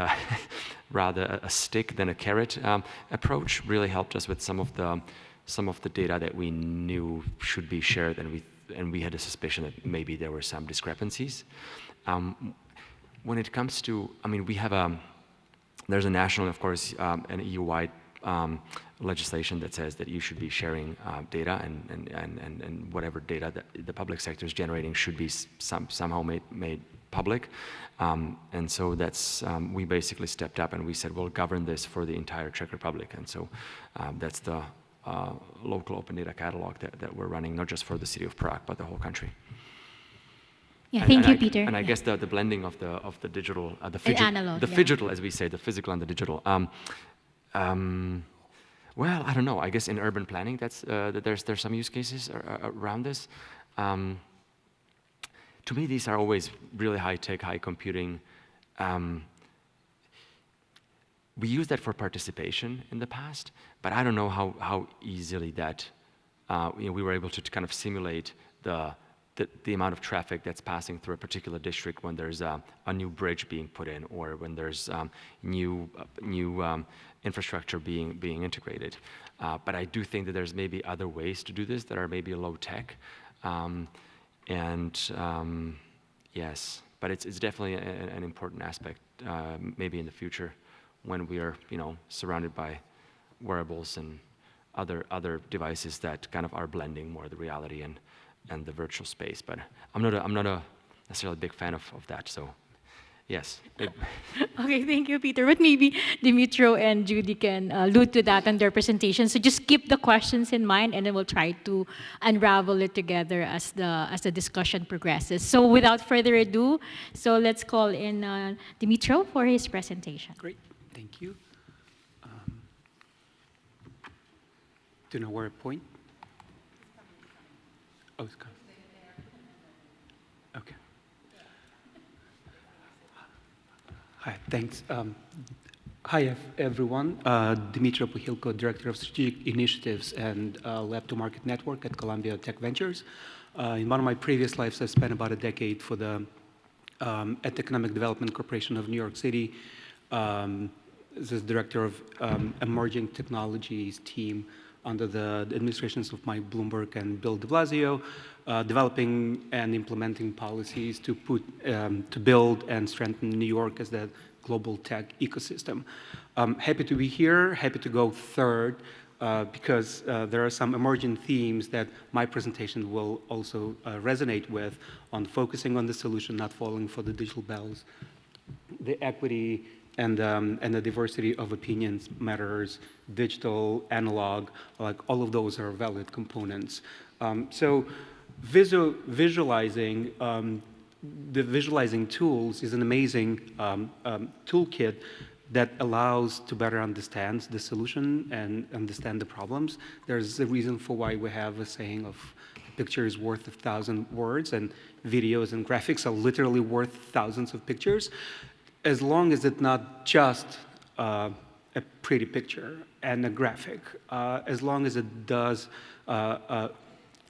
rather a stick than a carrot approach really helped us with some of the data that we knew should be shared, and we had a suspicion that maybe there were some discrepancies. When it comes to, we have there's a national, of course, an EU-wide legislation that says that you should be sharing data, and whatever data that the public sector is generating should be somehow made public. And so that's, we basically stepped up and we said, we'll govern this for the entire Czech Republic. And so that's the local open data catalog that we're running, not just for the city of Prague, but the whole country. Yeah, thank you, Peter. And I guess the blending of the digital, analog, phygital, as we say, the physical and the digital. Well, I don't know. I guess in urban planning, there's some use cases around this. To me, these are always really high tech, high computing. We used that for participation in the past, but I don't know how easily that we were able to kind of simulate the amount of traffic that's passing through a particular district when there's a new bridge being put in, or when there's new infrastructure being integrated. But I do think that there's maybe other ways to do this that are maybe low tech. Yes, but it's definitely an important aspect, maybe in the future, when we are surrounded by wearables and other devices that kind of are blending more the reality and the virtual space. But I'm not a necessarily big fan of that. So yes. Okay, thank you, Peter. But maybe Dimitro and Judy can allude to that in their presentation. So just keep the questions in mind, and then we'll try to unravel it together as the discussion progresses. So without further ado, so let's call in Dimitro for his presentation. Great, thank you. Do you know where to point? Oh, it's coming. Okay. Hi, thanks. Hi, everyone. Dimitri Puhilko, Director of Strategic Initiatives and Lab to Market Network at Columbia Tech Ventures. In one of my previous lives, I spent about a decade for the at Economic Development Corporation of New York City as Director of Emerging Technologies team under the administrations of Mike Bloomberg and Bill de Blasio, developing and implementing policies to build and strengthen New York as the global tech ecosystem. Happy to be here, happy to go third, because there are some emerging themes that my presentation will also resonate with on focusing on the solution, not falling for the digital bells, the equity and the diversity of opinions matters, digital, analog, like all of those are valid components. So visualizing the visualizing tools is an amazing toolkit that allows to better understand the solution and understand the problems. There's a reason for why we have a saying of a picture is worth 1,000 words, and videos and graphics are literally worth thousands of pictures, as long as it's not just a pretty picture and a graphic, as long as it does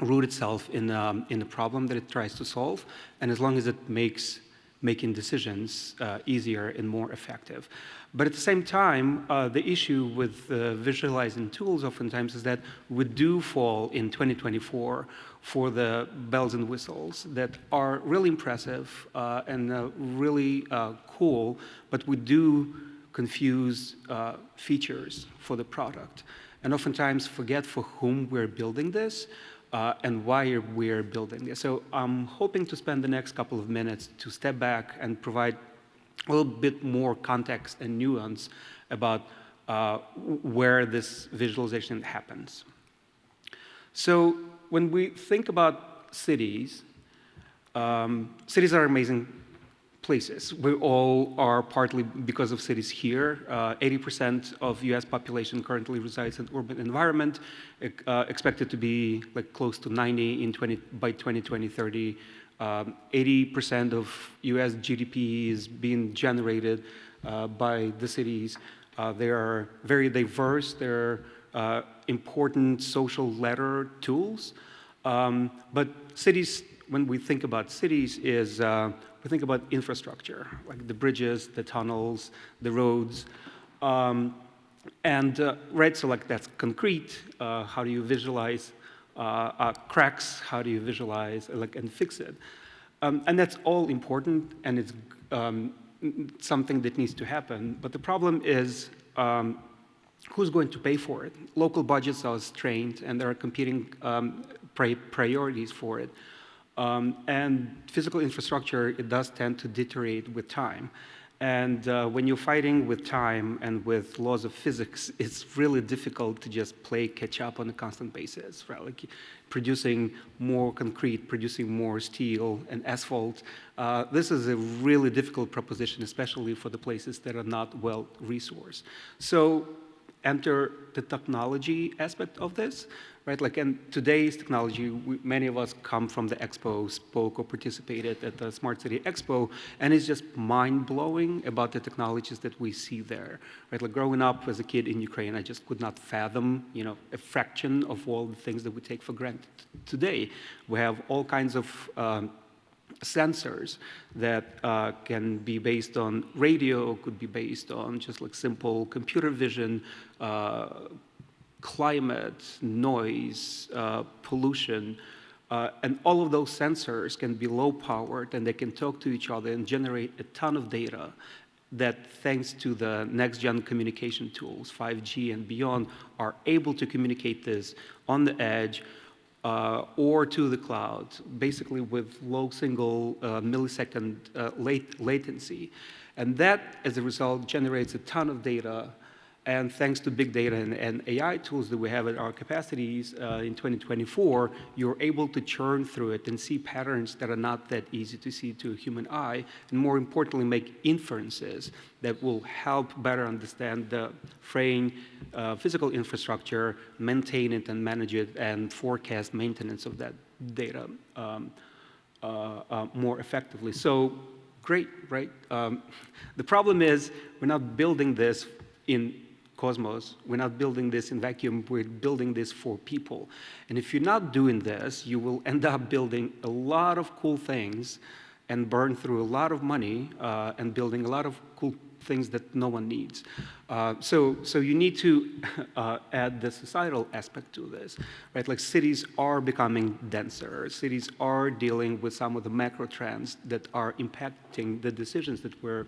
root itself in the problem that it tries to solve, and as long as it makes making decisions easier and more effective. But at the same time, the issue with visualizing tools oftentimes is that we do fall in 2024 for the bells and whistles that are really impressive and really cool, but we do confuse features for the product, and oftentimes forget for whom we're building this and why we're building this. So I'm hoping to spend the next couple of minutes to step back and provide a little bit more context and nuance about where this visualization happens. So when we think about cities, cities are amazing places. We all are partly because of cities here. 80% of US population currently resides in urban environment, expected to be like close to 90 by 2030. 80% of US GDP is being generated by the cities. They are very diverse. They're important social ladder tools. But cities, when we think about cities, we think about infrastructure, like the bridges, the tunnels, the roads. Right, so like that's concrete. How do you visualize cracks? How do you visualize and fix it? And that's all important, and it's something that needs to happen. But the problem is, who's going to pay for it? Local budgets are strained, and there are competing priorities for it. And physical infrastructure, it does tend to deteriorate with time. And when you're fighting with time and with laws of physics, it's really difficult to just play catch up on a constant basis, right? Like producing more concrete, producing more steel and asphalt. This is a really difficult proposition, especially for the places that are not well resourced. So enter the technology aspect of this, right? Like in today's technology, many of us come from the expo, spoke or participated at the Smart City Expo, and it's just mind-blowing about the technologies that we see there, right? Like growing up as a kid in Ukraine, I just could not fathom, you know, a fraction of all the things that we take for granted today. We have all kinds of sensors that can be based on radio, could be based on just like simple computer vision, climate, noise, pollution, and all of those sensors can be low powered and they can talk to each other and generate a ton of data that, thanks to the next gen communication tools, 5G and beyond, are able to communicate this on the edge or to the cloud, basically with low single millisecond latency. And that, as a result, generates a ton of data. And thanks to big data and AI tools that we have at our capacities in 2024, you're able to churn through it and see patterns that are not that easy to see to a human eye, and more importantly, make inferences that will help better understand the fraying physical infrastructure, maintain it and manage it, and forecast maintenance of that data more effectively. So great, right? The problem is we're not building this in cosmos. We're not building this in vacuum. We're building this for people. And if you're not doing this, you will end up building a lot of cool things and burn through a lot of money and building a lot of cool things that no one needs. So you need to add the societal aspect to this, right? Like cities are becoming denser. Cities are dealing with some of the macro trends that are impacting the decisions that we're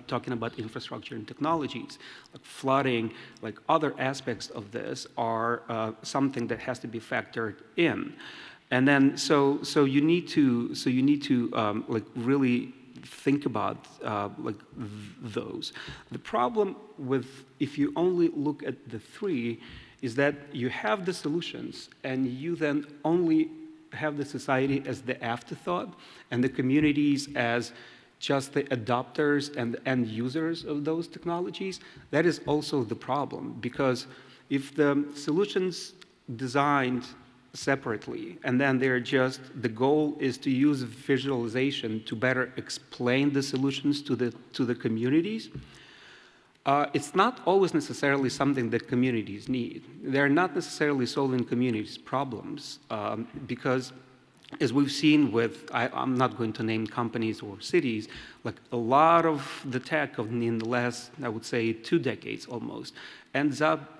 talking about infrastructure and technologies, like flooding, like other aspects of this are something that has to be factored in. And then, so you need to like really think about those. The problem with, if you only look at the three, is that you have the solutions and you then only have the society as the afterthought and the communities as just the adopters and the end users of those technologies. That is also the problem, because if the solutions designed separately, and then they're just, the goal is to use visualization to better explain the solutions to the communities, it's not always necessarily something that communities need. They're not necessarily solving communities' problems, because as we've seen with, I'm not going to name companies or cities, like a lot of the tech in the last, I would say, 2 decades almost, ends up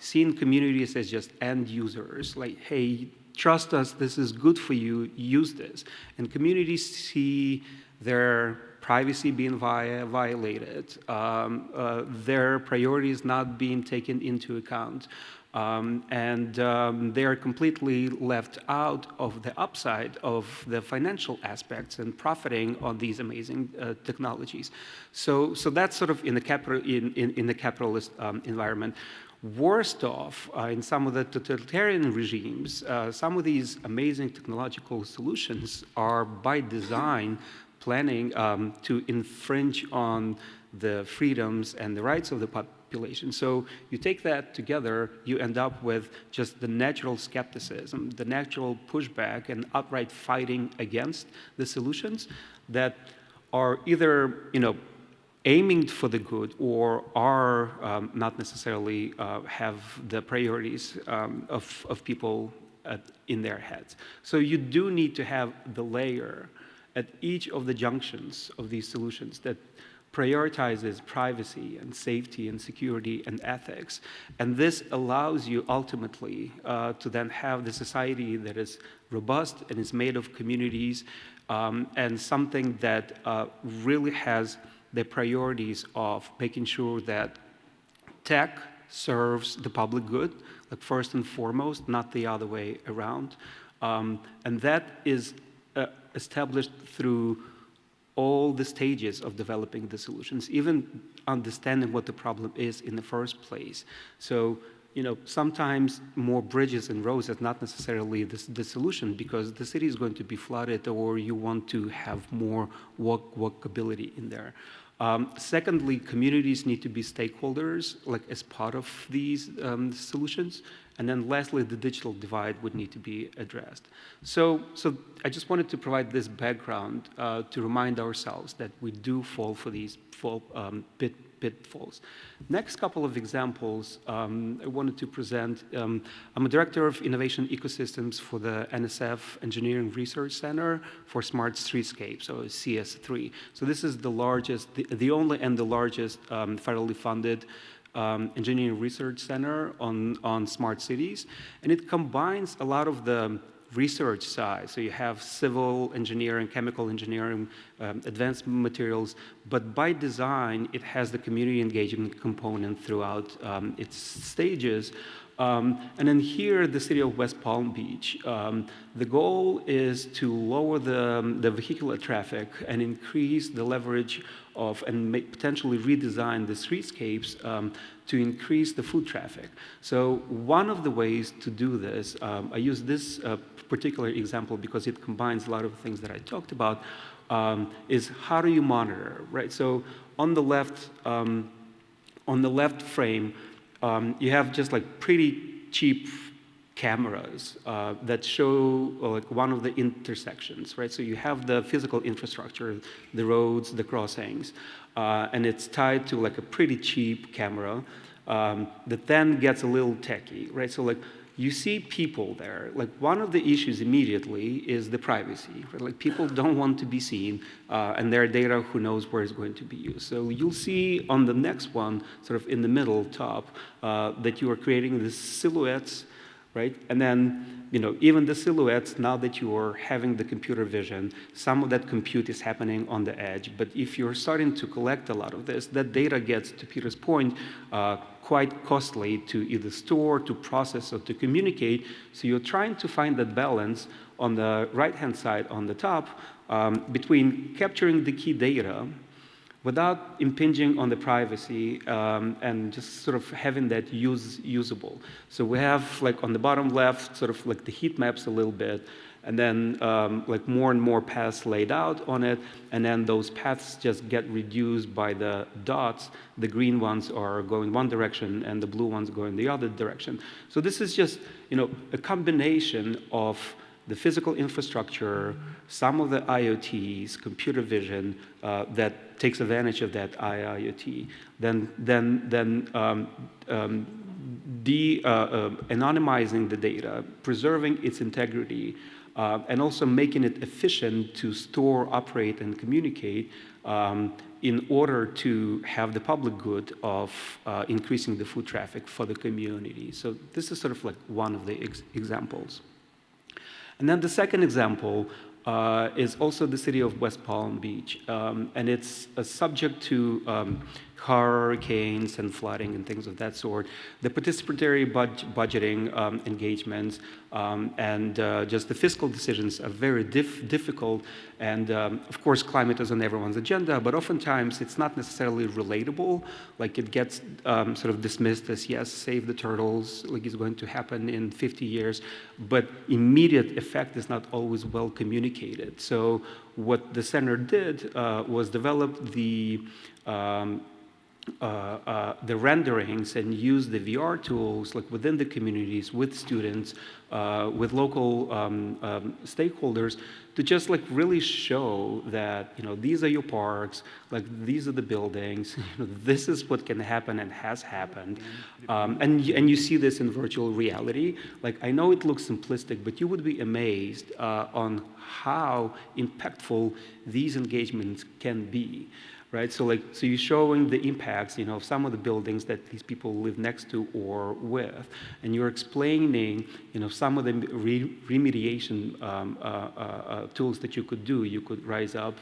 seeing communities as just end users, like, hey, trust us, this is good for you, use this. And communities see their privacy being violated, their priorities not being taken into account, and they are completely left out of the upside of the financial aspects and profiting on these amazing technologies. So that's sort of in the capitalist environment. Worst off, in some of the totalitarian regimes, some of these amazing technological solutions are by design planning to infringe on the freedoms and the rights of the population. So you take that together, you end up with just the natural skepticism, the natural pushback and outright fighting against the solutions that are either, aiming for the good or are not necessarily have the priorities of people in their heads. So you do need to have the layer at each of the junctions of these solutions that prioritizes privacy and safety and security and ethics. And this allows you ultimately to then have the society that is robust and is made of communities and something that really has the priorities of making sure that tech serves the public good, like first and foremost, not the other way around. And that is established through all the stages of developing the solutions, even understanding what the problem is in the first place. So, sometimes more bridges and roads is not necessarily the solution, because the city is going to be flooded or you want to have more walkability in there. Secondly, communities need to be stakeholders, like as part of these solutions. And then lastly, the digital divide would need to be addressed. So I just wanted to provide this background to remind ourselves that we do fall for these pitfalls. Next couple of examples I wanted to present. I'm a director of innovation ecosystems for the NSF Engineering Research Center for Smart Streetscape, so CS3. So this is the largest, the only and the largest federally funded engineering research center on smart cities. And it combines a lot of the research side. So you have civil engineering, chemical engineering, advanced materials, but by design, it has the community engagement component throughout its stages. And then here, the city of West Palm Beach, the goal is to lower the vehicular traffic and increase the leverage of, and potentially redesign the streetscapes to increase the foot traffic. So one of the ways to do this, I use this particular example because it combines a lot of things that I talked about, is how do you monitor, right? So on the left frame, you have just like pretty cheap cameras that show like one of the intersections, right? So you have the physical infrastructure, the roads, the crossings, and it's tied to like a pretty cheap camera that then gets a little techy, right? So like you see people there. Like one of the issues immediately is the privacy, right? Like people don't want to be seen, and their data, who knows where it's going to be used. So you'll see on the next one, sort of in the middle top, that you are creating these silhouettes, right? And then, you know, even the silhouettes, now that you are having the computer vision, some of that compute is happening on the edge. But if you're starting to collect a lot of this, that data gets, to Peter's point, quite costly to either store, to process, or to communicate. So you're trying to find that balance on the right-hand side on the top between capturing the key data without impinging on the privacy and just sort of having that usable. So we have like on the bottom left sort of like the heat maps a little bit, and then like more and more paths laid out on it, and then those paths just get reduced by the dots. The green ones are going one direction and the blue ones going the other direction. So this is just, you know, a combination of the physical infrastructure, some of the IoTs, computer vision that takes advantage of that IoT, then anonymizing the data, preserving its integrity, and also making it efficient to store, operate, and communicate in order to have the public good of increasing the foot traffic for the community. So this is sort of like one of the examples. And then the second example is also the city of West Palm Beach. And it's subject to hurricanes and flooding and things of that sort. The participatory budgeting engagements and just the fiscal decisions are very difficult. And of course, climate is on everyone's agenda, but oftentimes it's not necessarily relatable. Like it gets sort of dismissed as, yes, save the turtles, like it's going to happen in 50 years, but immediate effect is not always well communicated. So what the center did was develop the renderings and use the VR tools like within the communities, with students, with local stakeholders, to just like really show that, you know, these are your parks, like these are the buildings, you know, this is what can happen and has happened. And you see this in virtual reality. Like I know it looks simplistic, but you would be amazed on how impactful these engagements can be. Right, so you're showing the impacts, you know, of some of the buildings that these people live next to or with, and you're explaining, you know, some of the remediation tools that you could do. You could rise up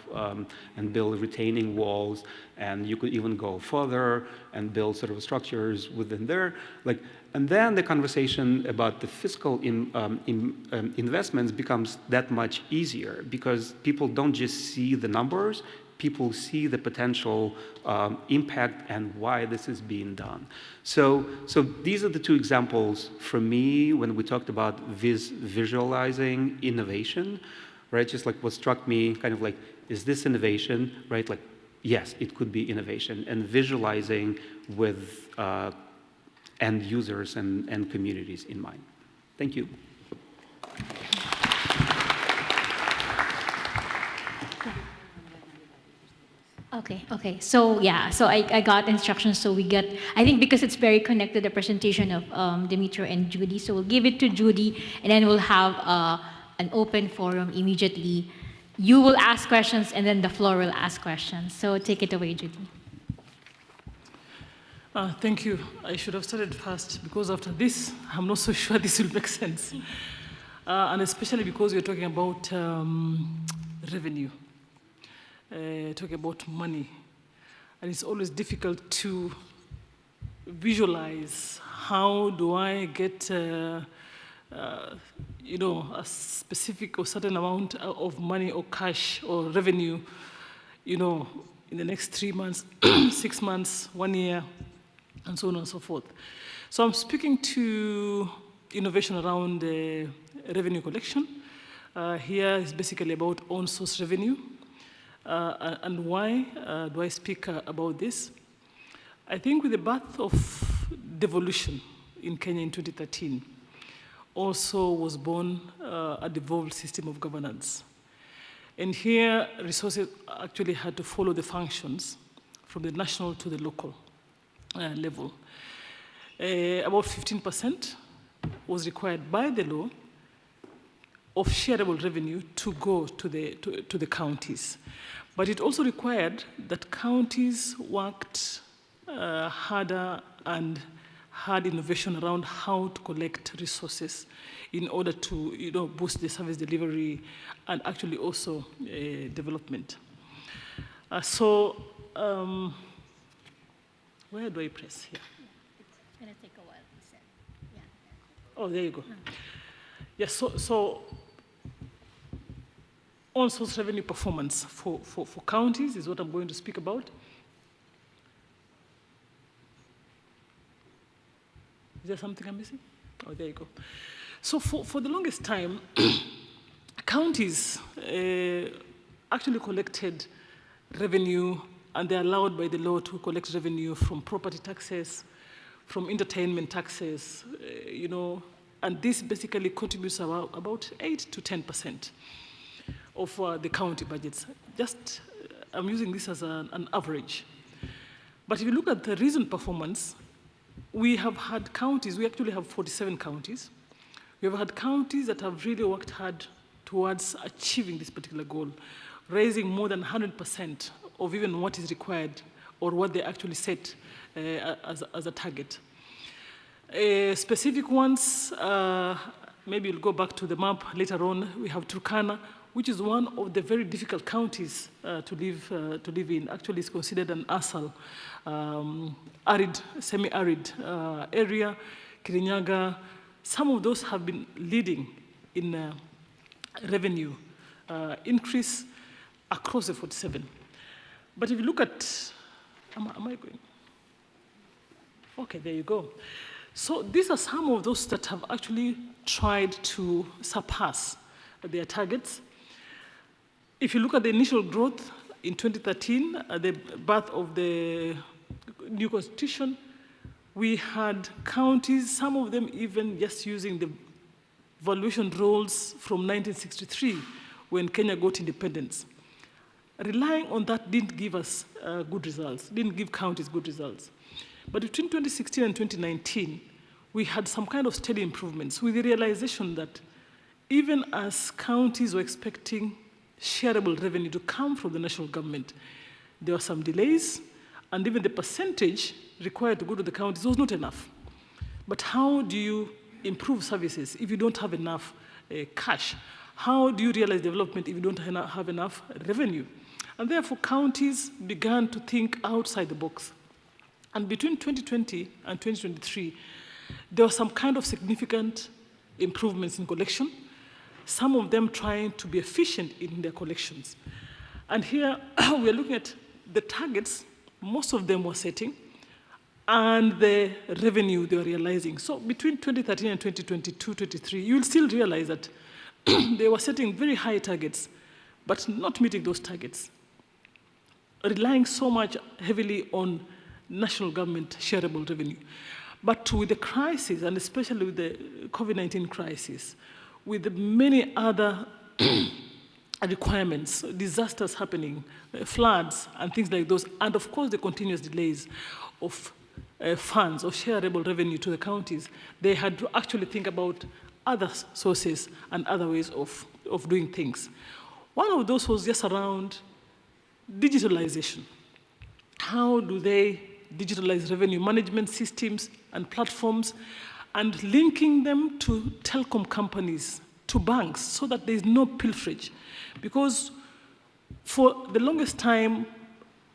and build retaining walls, and you could even go further and build sort of structures within there, like. And then the conversation about the fiscal investments becomes that much easier because people don't just see the numbers. People see the potential impact and why this is being done. So these are the two examples for me when we talked about visualizing innovation, right? Just like what struck me, kind of like, is this innovation, right? Like, yes, it could be innovation, and visualizing with end users and communities in mind. Thank you. Okay. So yeah, so I got instructions. So we get, I think because it's very connected, the presentation of Demetrio and Judy. So we'll give it to Judy, and then we'll have an open forum immediately. You will ask questions, and then the floor will ask questions. So take it away, Judy. Thank you. I should have started first because after this, I'm not so sure this will make sense. And especially because we're talking about revenue. Talking about money, and it's always difficult to visualize how do I get you know, a specific or certain amount of money or cash or revenue, you know, in the next 3 months, 6 months, 1 year, and so on and so forth. So I'm speaking to innovation around revenue collection. Here is basically about own source revenue. And why do I speak about this? I think with the birth of devolution in Kenya in 2013, also was born a devolved system of governance. And here, resources actually had to follow the functions from the national to the local level. About 15% was required by the law of shareable revenue to go to the counties. But it also required that counties worked harder and had innovation around how to collect resources in order to boost the service delivery and actually also development. Where do I press here? It's going to take a while, he said. Yeah. Oh, there you go. Yes, so on-source revenue performance for counties is what I'm going to speak about. Is there something I'm missing? Oh, there you go. So for the longest time, counties actually collected revenue, and they're allowed by the law to collect revenue from property taxes, from entertainment taxes, and this basically contributes about 8 to 10% of the county budgets. I'm using this as an average. But if you look at the recent performance, we have had counties, we actually have 47 counties. We have had counties that have really worked hard towards achieving this particular goal, raising more than 100% of even what is required or what they actually set as a target. Specific ones, maybe you'll go back to the map later on. We have Turkana, which is one of the very difficult counties to live in. Actually, it's considered an ASAL, arid, semi-arid area. Kirinyaga, some of those have been leading in revenue increase across the 47. But if you look at, am I going? Okay, there you go. So these are some of those that have actually tried to surpass their targets. If you look at the initial growth in 2013, at the birth of the new constitution, we had counties, some of them even just using the valuation rules from 1963 when Kenya got independence. Relying on that didn't give us good results, didn't give counties good results. But between 2016 and 2019, we had some kind of steady improvements with the realization that even as counties were expecting shareable revenue to come from the national government, there were some delays, and even the percentage required to go to the counties was not enough. But how do you improve services if you don't have enough cash? How do you realize development if you don't have enough revenue? And therefore, counties began to think outside the box. And between 2020 and 2023, there were some kind of significant improvements in collection, some of them trying to be efficient in their collections. And here, we're looking at the targets most of them were setting, and the revenue they were realizing. So between 2013 and 2022-23, you'll still realize that they were setting very high targets, but not meeting those targets, relying so much heavily on national government shareable revenue. But with the crisis, and especially with the COVID-19 crisis, with the many other requirements, disasters happening, floods, and things like those, and of course the continuous delays of funds or shareable revenue to the counties, they had to actually think about other sources and other ways of doing things. One of those was just around digitalization. How do they digitalize revenue management systems and platforms, and linking them to telecom companies, to banks, so that there is no pilferage? Because for the longest time,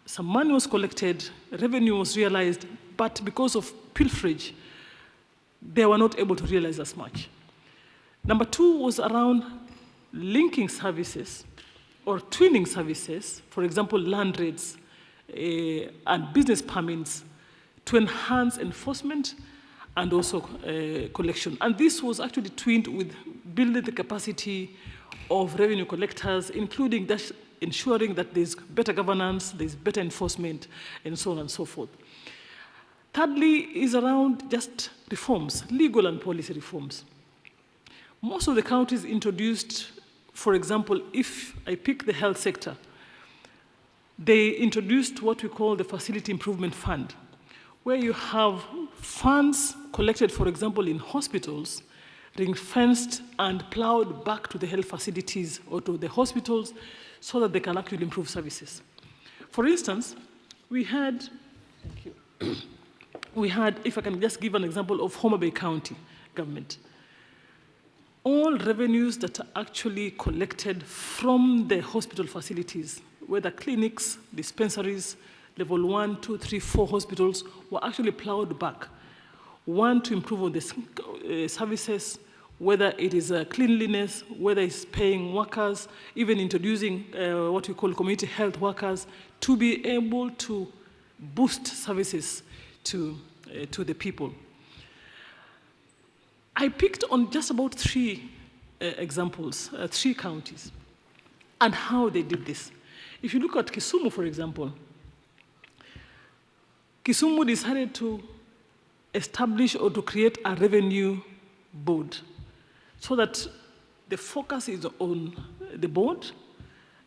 some money was collected, revenue was realized, but because of pilferage, they were not able to realize as much. Number two was around linking services or twinning services, for example, land rates and business permits, to enhance enforcement and also collection. And this was actually twinned with building the capacity of revenue collectors, including ensuring that there's better governance, there's better enforcement, and so on and so forth. Thirdly is around just reforms, legal and policy reforms. Most of the counties introduced, for example, if I pick the health sector, they introduced what we call the Facility Improvement Fund, where you have funds collected, for example, in hospitals, ring-fenced and plowed back to the health facilities or to the hospitals so that they can actually improve services. For instance, we had, if I can just give an example of Homa Bay County government, all revenues that are actually collected from the hospital facilities, whether clinics, dispensaries, level 1, 2, 3, 4 hospitals, were actually plowed back. One, to improve on the services, whether it is cleanliness, whether it's paying workers, even introducing what we call community health workers, to be able to boost services to the people. I picked on just about 3 examples, 3 counties, and how they did this. If you look at Kisumu, for example, Kisumu decided to establish or to create a revenue board so that the focus is on the board.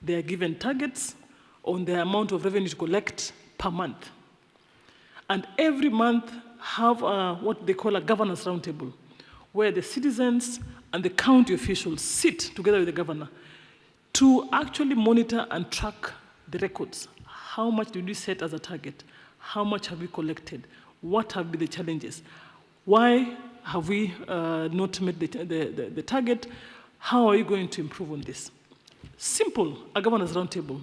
They are given targets on the amount of revenue to collect per month. And every month have what they call a governance roundtable, where the citizens and the county officials sit together with the governor to actually monitor and track the records. How much did we set as a target? How much have we collected? What have been the challenges? Why have we not met the target? How are you going to improve on this? Simple, a governance roundtable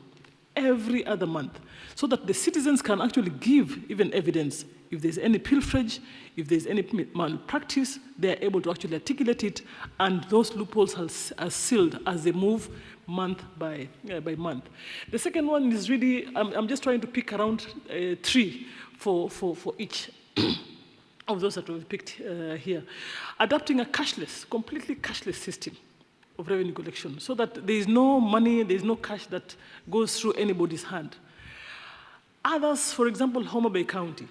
every other month, so that the citizens can actually give even evidence. If there's any pilferage, if there's any malpractice, they are able to actually articulate it, and those loopholes are sealed as they move month by month. The second one is really, I'm just trying to pick around 3 for each of those that we've picked here. Adopting a cashless, completely cashless system of revenue collection, so that there is no money, there is no cash that goes through anybody's hand. Others, for example, Homa Bay County,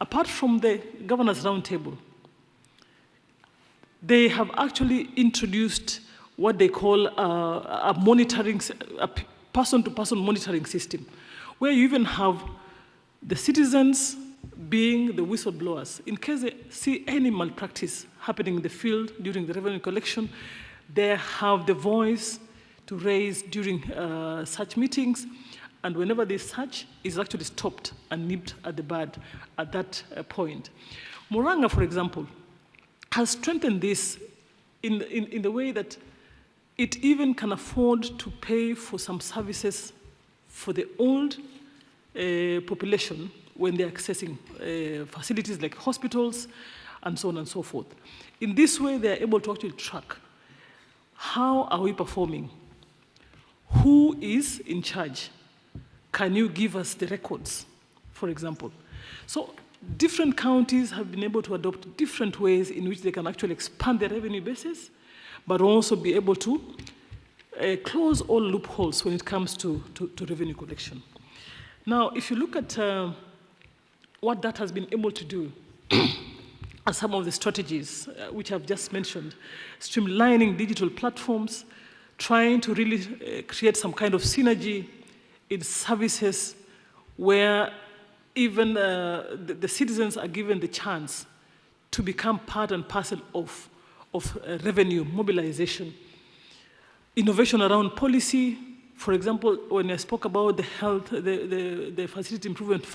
apart from the Governors Roundtable, they have actually introduced what they call a person-to-person monitoring system, where you even have the citizens being the whistleblowers. In case they see any malpractice happening in the field during the revenue collection, they have the voice to raise during such meetings, and whenever there's such, is actually stopped and nipped at the bud at that point. Moranga, for example, has strengthened this in the way that it even can afford to pay for some services for the old population when they're accessing facilities like hospitals and so on and so forth. In this way, they're able to actually track how are we performing, who is in charge, can you give us the records, for example. So different counties have been able to adopt different ways in which they can actually expand their revenue basis, but also be able to close all loopholes when it comes to revenue collection. Now, if you look at what that has been able to do, as some of the strategies which I've just mentioned, streamlining digital platforms, trying to really create some kind of synergy in services where even the citizens are given the chance to become part and parcel of revenue mobilization. Innovation around policy, for example, when I spoke about the health, the Facility Improvement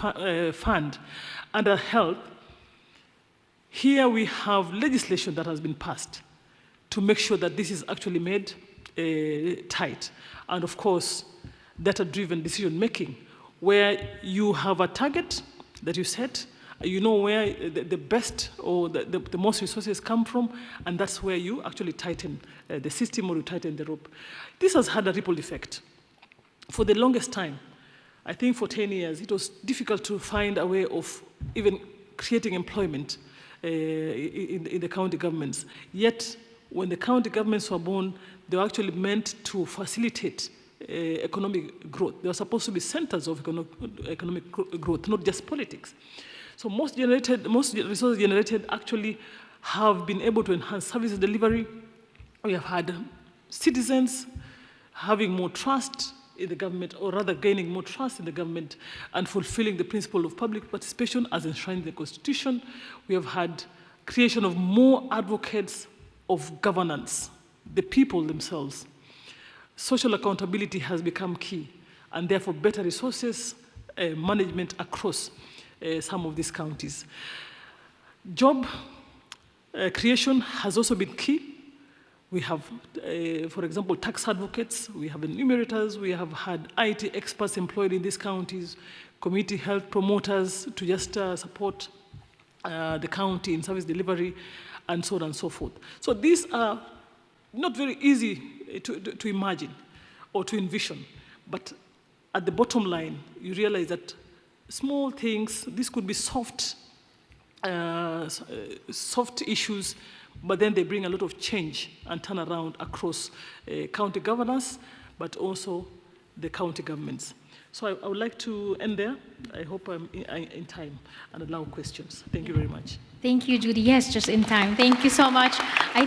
Fund under health, here we have legislation that has been passed to make sure that this is actually made tight. And of course, data-driven decision-making, where you have a target that you set, you know where the best or the most resources come from, and that's where you actually tighten the system or you tighten the rope. This has had a ripple effect. For the longest time, I think for 10 years, it was difficult to find a way of even creating employment in the county governments. Yet, when the county governments were born, they were actually meant to facilitate economic growth. They were supposed to be centers of economic growth, not just politics. So most resources generated actually have been able to enhance service delivery, We have had citizens having more trust in the government, or rather gaining more trust in the government and fulfilling the principle of public participation as enshrined in the Constitution. We have had creation of more advocates of governance, the people themselves. Social accountability has become key, and therefore better resources management across some of these counties. Job creation has also been key. We have, for example, tax advocates, we have enumerators, we have had IT experts employed in these counties, community health promoters to just support the county in service delivery, and so on and so forth. So these are not very easy to imagine or to envision, but at the bottom line, you realize that small things, this could be soft issues, but then they bring a lot of change and turn around across county governance, but also the county governments. So I would like to end there. I hope I'm in time and allow questions. Thank you very much. Thank you, Judy. Yes, just in time. Thank you so much. I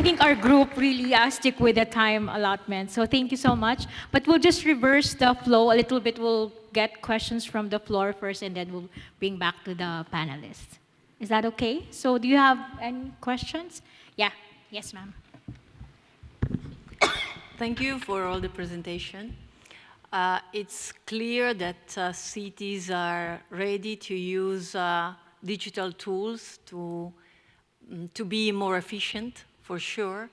think our group really stick with the time allotment. So thank you so much. But we'll just reverse the flow a little bit. We'll get questions from the floor first, and then we'll bring back to the panelists. Is that okay? So do you have any questions? Yeah. Yes, ma'am. Thank you for all the presentation. It's clear that cities are ready to use digital tools to be more efficient, for sure,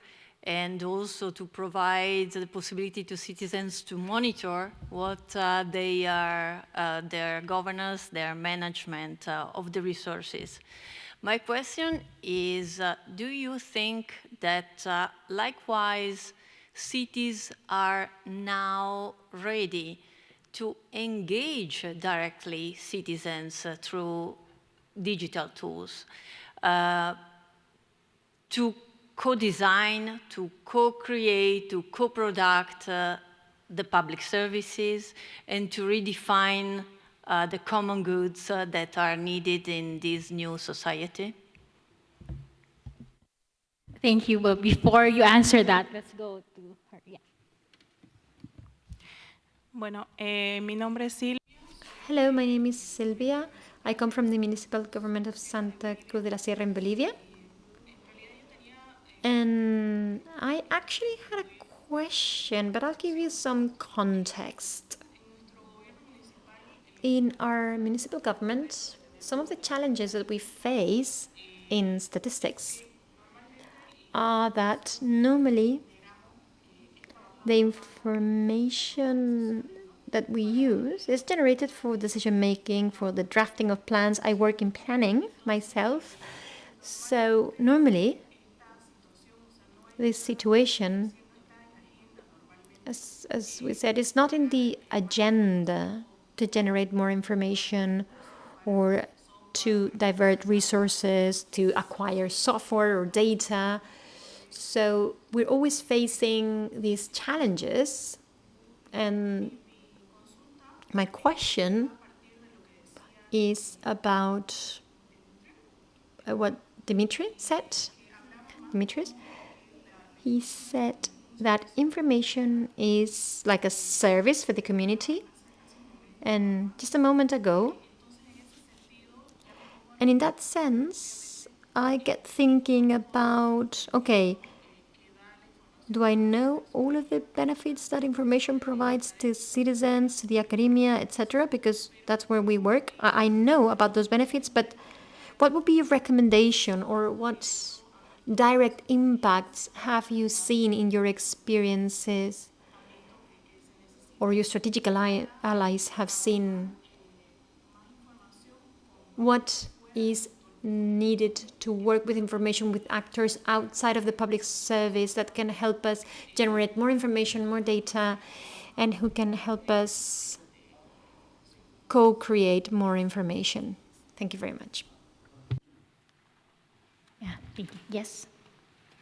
and also to provide the possibility to citizens to monitor what their governance, their management of the resources. My question is, do you think that likewise cities are now ready to engage directly citizens through digital tools, to co-design, to co-create, to co-product the public services, and to redefine the common goods that are needed in this new society? Thank you. Well, before you answer that, let's go to her. Yeah. Bueno, mi nombre es Silvia. Hello, my name is Sylvia. I come from the municipal government of Santa Cruz de la Sierra in Bolivia. And I actually had a question, but I'll give you some context. In our municipal government, some of the challenges that we face in statistics are that normally the information that we use is generated for decision making, for the drafting of plans. I work in planning myself. So normally, this situation, as we said, is not in the agenda to generate more information or to divert resources, to acquire software or data. So we're always facing these challenges. And my question is about what Dimitris said. He said that information is like a service for the community. And just a moment ago, and in that sense, I get thinking about, okay, do I know all of the benefits that information provides to citizens, to the academia, etc.? Because that's where we work. I know about those benefits, but what would be your recommendation, or what direct impacts have you seen in your experiences, or your strategic allies have seen? What is needed to work with information with actors outside of the public service that can help us generate more information, more data, and who can help us co-create more information? Thank you very much. Yeah, thank you. Yes,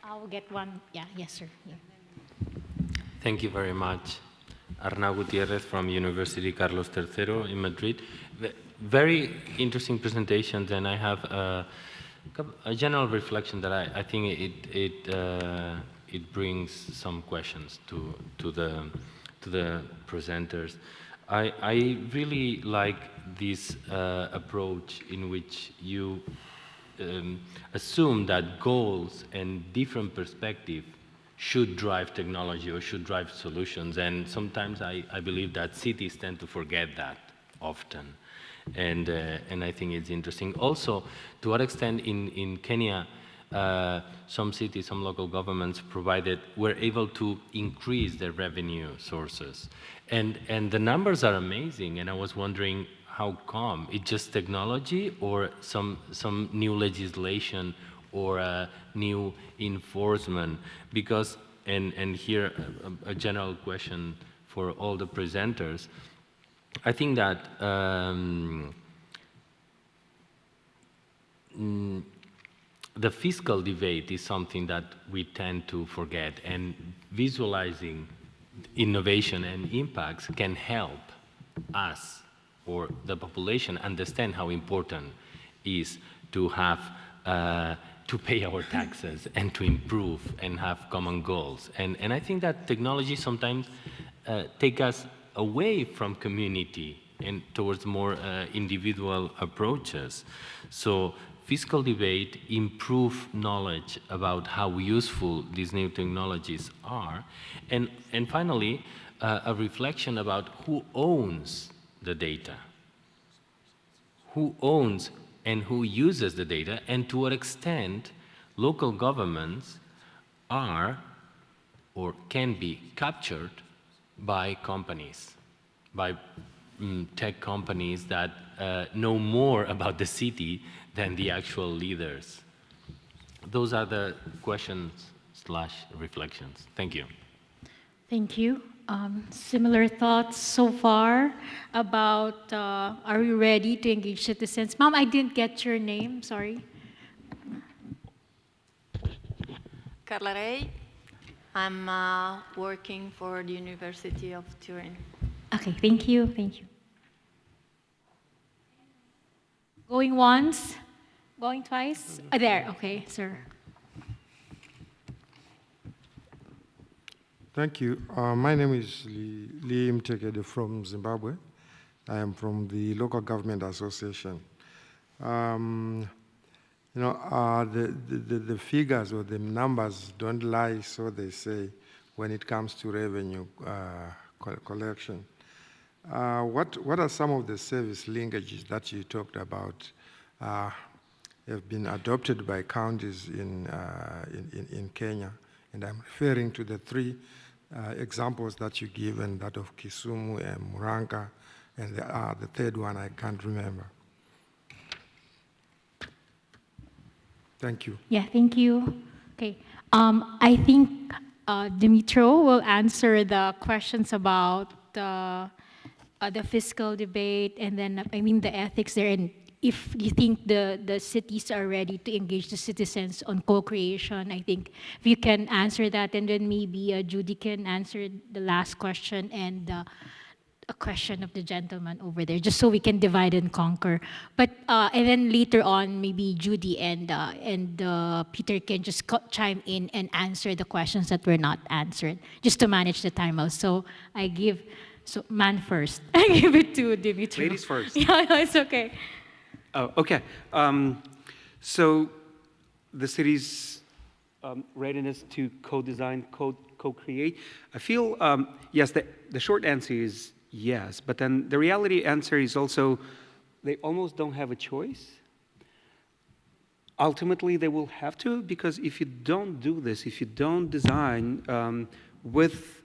I'll get one. Yeah, yes, sir. Yeah. Thank you very much. Arnau Gutierrez from University Carlos III in Madrid. Very interesting presentations, and I have a general reflection that I think it it brings some questions to the presenters. I really like this approach in which you assume that goals and different perspectives should drive technology or should drive solutions. And sometimes I believe that cities tend to forget that often. And I think it's interesting. Also, to what extent in Kenya, some cities, some local governments were able to increase their revenue sources. And the numbers are amazing, and I was wondering how come? It's just technology or some new legislation or new enforcement? Because, and here a general question for all the presenters, I think that the fiscal debate is something that we tend to forget, and visualizing innovation and impacts can help us or the population understand how important it is to have to pay our taxes and to improve and have common goals. And I think that technology sometimes take us away from community and towards more individual approaches. So fiscal debate, improve knowledge about how useful these new technologies are, and finally, a reflection about who owns the data, who owns and who uses the data, and to what extent local governments are or can be captured by companies, by tech companies that know more about the city than the actual leaders. Those are the questions/reflections. Thank you. Thank you. Similar thoughts so far about are we ready to engage citizens? Ma'am, I didn't get your name, sorry. Carla Rey. I'm working for the University of Turin. Okay, thank you, thank you. Going once, going twice? Oh, there, okay, sir. Thank you. My name is Liam Tekede from Zimbabwe. I am from the Local Government Association. You know, the figures or the numbers don't lie, so they say, when it comes to revenue collection. What are some of the service linkages that you talked about have been adopted by counties in Kenya? And I'm referring to the three examples that you gave, and that of Kisumu and Muranga, and the third one I can't remember. Thank you. Yeah, thank you. Okay, I think Dimitro will answer the questions about the fiscal debate, and then, I mean, the ethics there, and if you think the cities are ready to engage the citizens on co-creation. I think if you can answer that, and then maybe Judy can answer the last question and a question of the gentleman over there, just so we can divide and conquer. But and then later on, maybe Judy and Peter can just chime in and answer the questions that were not answered, just to manage the time out. So I give, so man first. I give it to Dimitri. Ladies first. Yeah, no, it's okay. Oh, okay. So the city's readiness to co-design, co-create. I feel, yes, the short answer is yes, but then the reality answer is also they almost don't have a choice. Ultimately, they will have to, because if you don't do this, if you don't design with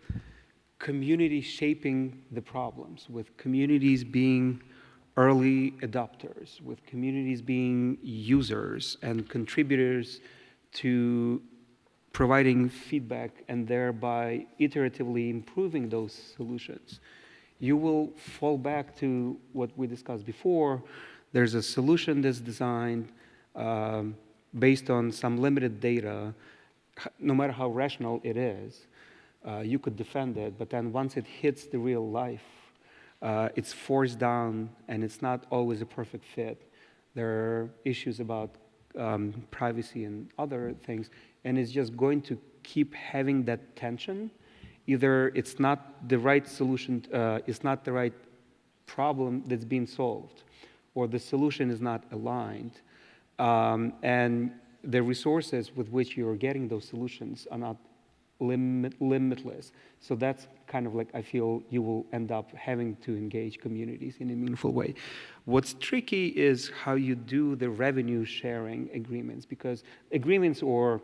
communities shaping the problems, with communities being early adopters, with communities being users and contributors to providing feedback and thereby iteratively improving those solutions, you will fall back to what we discussed before. There's a solution that's designed based on some limited data. No matter how rational it is, you could defend it, but then once it hits the real life, it's forced down, and it's not always a perfect fit. There are issues about privacy and other things, and it's just going to keep having that tension. Either it's not the right solution, it's not the right problem that's being solved, or the solution is not aligned, and the resources with which you're getting those solutions are not limitless. So that's kind of like, I feel you will end up having to engage communities in a meaningful way. What's tricky is how you do the revenue sharing agreements, because agreements or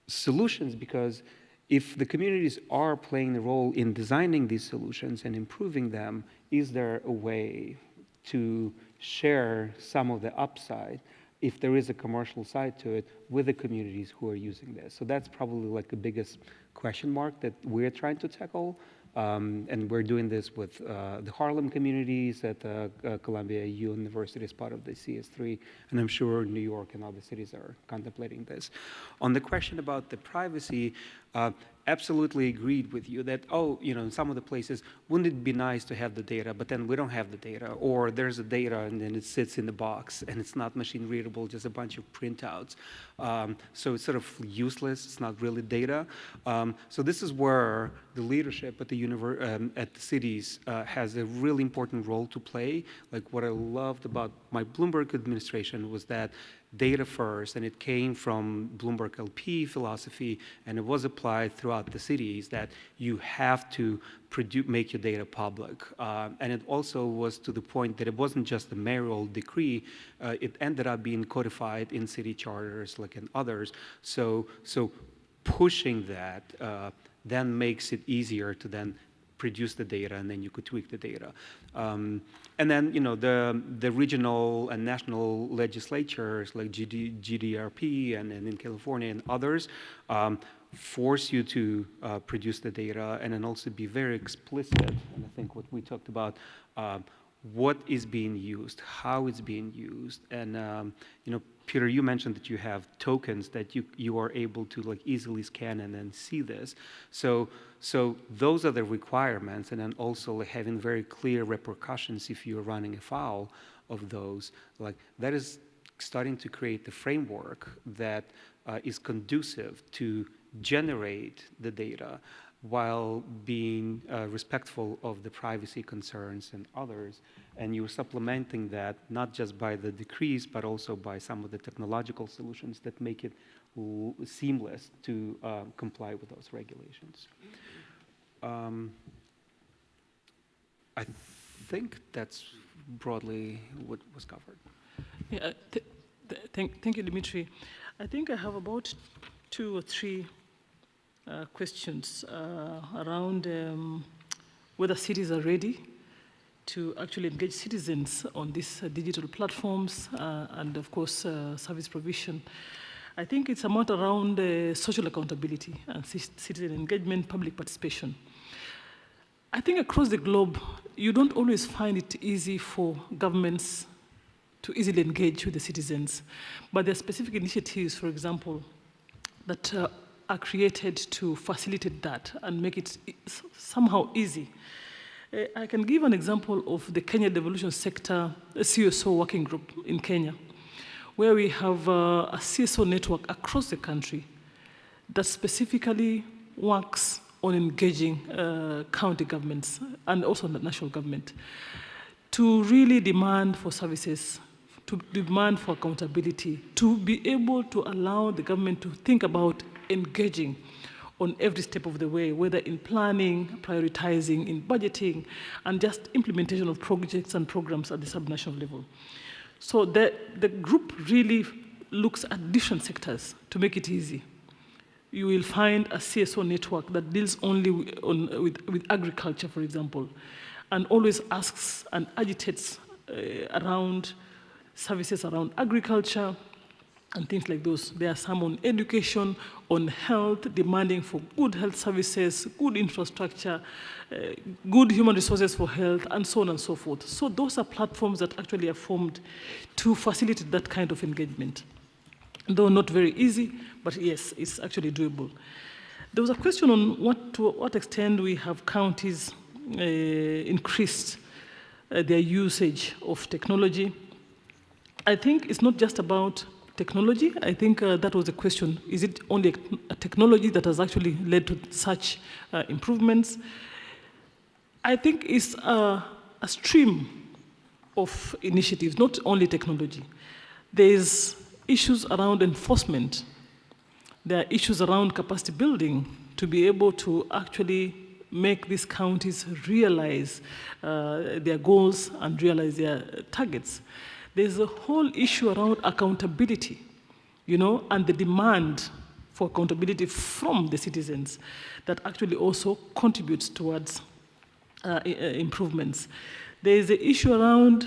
solutions, because if the communities are playing a role in designing these solutions and improving them, is there a way to share some of the upside, if there is a commercial side to it, with the communities who are using this? So that's probably like the biggest question mark that we're trying to tackle. And we're doing this with the Harlem communities at Columbia University as part of the CS3, and I'm sure New York and other cities are contemplating this. On the question about the privacy, absolutely agreed with you that, oh, you know, in some of the places, wouldn't it be nice to have the data, but then we don't have the data, or there's the data and then it sits in the box and it's not machine readable, just a bunch of printouts. So it's sort of useless, it's not really data. So this is where the leadership at the cities has a really important role to play. Like what I loved about my Bloomberg administration was that data first, and it came from Bloomberg LP philosophy, and it was applied throughout the cities, that you have to make your data public. And it also was to the point that it wasn't just a mayoral decree, it ended up being codified in city charters, like in others. So pushing that then makes it easier to then produce the data, and then you could tweak the data. And then, you know, the regional and national legislatures like GDRP and in California and others force you to produce the data, and then also be very explicit. And I think what we talked about, what is being used, how it's being used, and you know, Peter, you mentioned that you have tokens that you are able to like easily scan and then see this. So those are the requirements, and then also like having very clear repercussions if you're running afoul of those. Like that is starting to create the framework that is conducive to generate the data while being respectful of the privacy concerns and others. And you're supplementing that not just by the decrees, but also by some of the technological solutions that make it seamless to comply with those regulations. I think that's broadly what was covered. Yeah, thank you, Dimitri. I think I have about 2 or 3 questions around whether cities are ready to actually engage citizens on these digital platforms and, of course, service provision. I think it's a matter around social accountability and citizen engagement, public participation. I think across the globe, you don't always find it easy for governments to easily engage with the citizens, but there are specific initiatives, for example, that are created to facilitate that and make it somehow easy. I can give an example of the Kenya Devolution Sector CSO working group in Kenya, where we have a CSO network across the country that specifically works on engaging county governments and also the national government to really demand for services, to demand for accountability, to be able to allow the government to think about engaging on every step of the way, whether in planning, prioritizing, in budgeting, and just implementation of projects and programs at the subnational level. So the group really looks at different sectors to make it easy. You will find a CSO network that deals only with agriculture, for example, and always asks and agitates around services around agriculture, and things like those. There are some on education, on health, demanding for good health services, good infrastructure, good human resources for health, and so on and so forth. So those are platforms that actually are formed to facilitate that kind of engagement. Though not very easy, but yes, it's actually doable. There was a question on to what extent we have counties increased their usage of technology. I think it's not just about technology. I think that was the question. Is it only a technology that has actually led to such improvements? I think it's a stream of initiatives, not only technology. There's issues around enforcement. There are issues around capacity building to be able to actually make these counties realize their goals and realize their targets. There's a whole issue around accountability, and the demand for accountability from the citizens that actually also contributes towards improvements. There is an issue around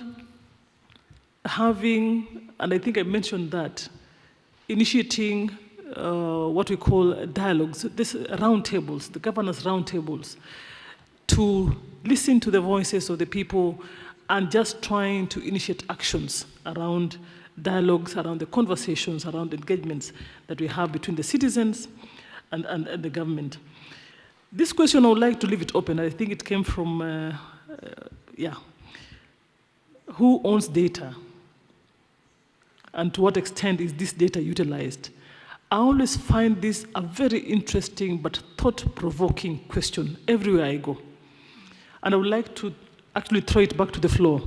having, and I think I mentioned that, initiating what we call dialogues, this roundtables, the governance roundtables, to listen to the voices of the people and just trying to initiate actions around dialogues, around the conversations, around engagements that we have between the citizens and the government. This question, I would like to leave it open. I think it came from, who owns data? And to what extent is this data utilized? I always find this a very interesting but thought-provoking question everywhere I go. And I would like to actually throw it back to the floor,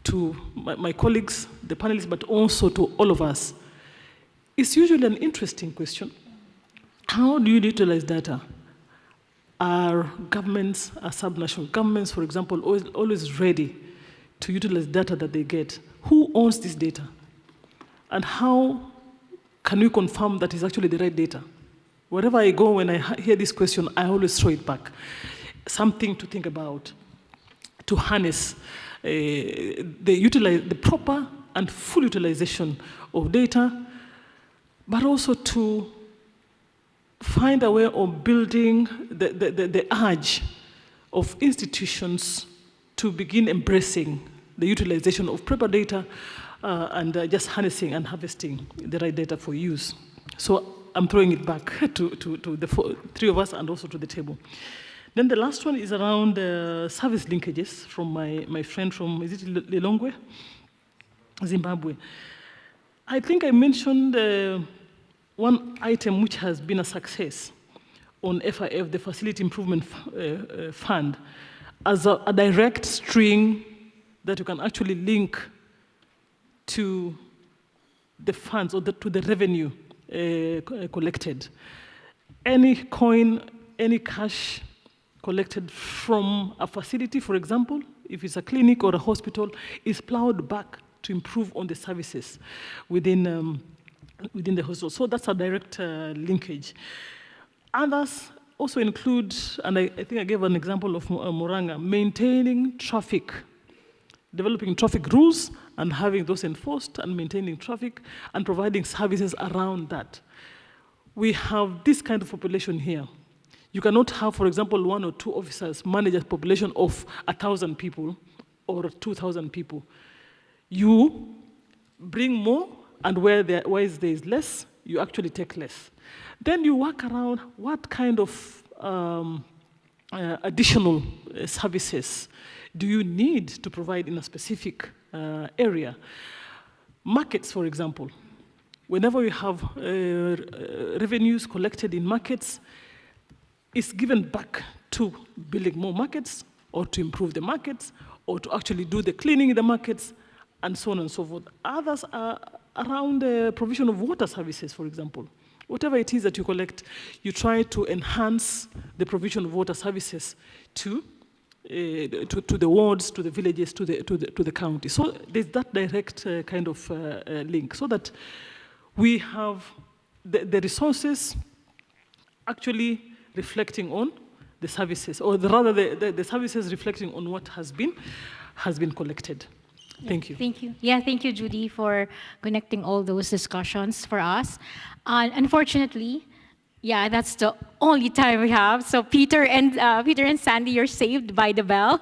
to my colleagues, the panelists, but also to all of us. It's usually an interesting question. How do you utilize data? Are governments, are subnational governments, for example, always ready to utilize data that they get? Who owns this data? And how can we confirm that it's actually the right data? Wherever I go, when I hear this question, I always throw it back. Something to think about, to harness the proper and full utilization of data, but also to find a way of building the urge of institutions to begin embracing the utilization of proper data and just harnessing and harvesting the right data for use. So I'm throwing it back to the three of us and also to the table. Then the last one is around service linkages from my friend from, is it Lilongwe? Zimbabwe. I think I mentioned one item which has been a success on FIF, the Facility Improvement Fund, as a direct string that you can actually link to the funds or to the revenue collected. Any coin, any cash collected from a facility, for example, if it's a clinic or a hospital, is plowed back to improve on the services within the hospital. So that's a direct linkage. Others also include, and I think I gave an example of Moranga, maintaining traffic, developing traffic rules and having those enforced and maintaining traffic and providing services around that. We have this kind of population here. You cannot have, for example, 1 or 2 officers manage a population of 1,000 people or 2,000 people. You bring more, and where there is less, you actually take less. Then you work around what kind of additional services do you need to provide in a specific area. Markets, for example. Whenever we have revenues collected in markets, it's given back to building more markets, or to improve the markets, or to actually do the cleaning in the markets, and so on and so forth. Others are around the provision of water services, for example. Whatever it is that you collect, you try to enhance the provision of water services to the wards, to the villages, to the county. So there's that direct kind of link, so that we have the resources actually reflecting on the services, or rather the services reflecting on what has been collected. Thank you. Thank you. Yeah, thank you, Judy, for connecting all those discussions for us. Unfortunately, yeah, that's the only time we have. So Peter and Sandy, you're saved by the bell.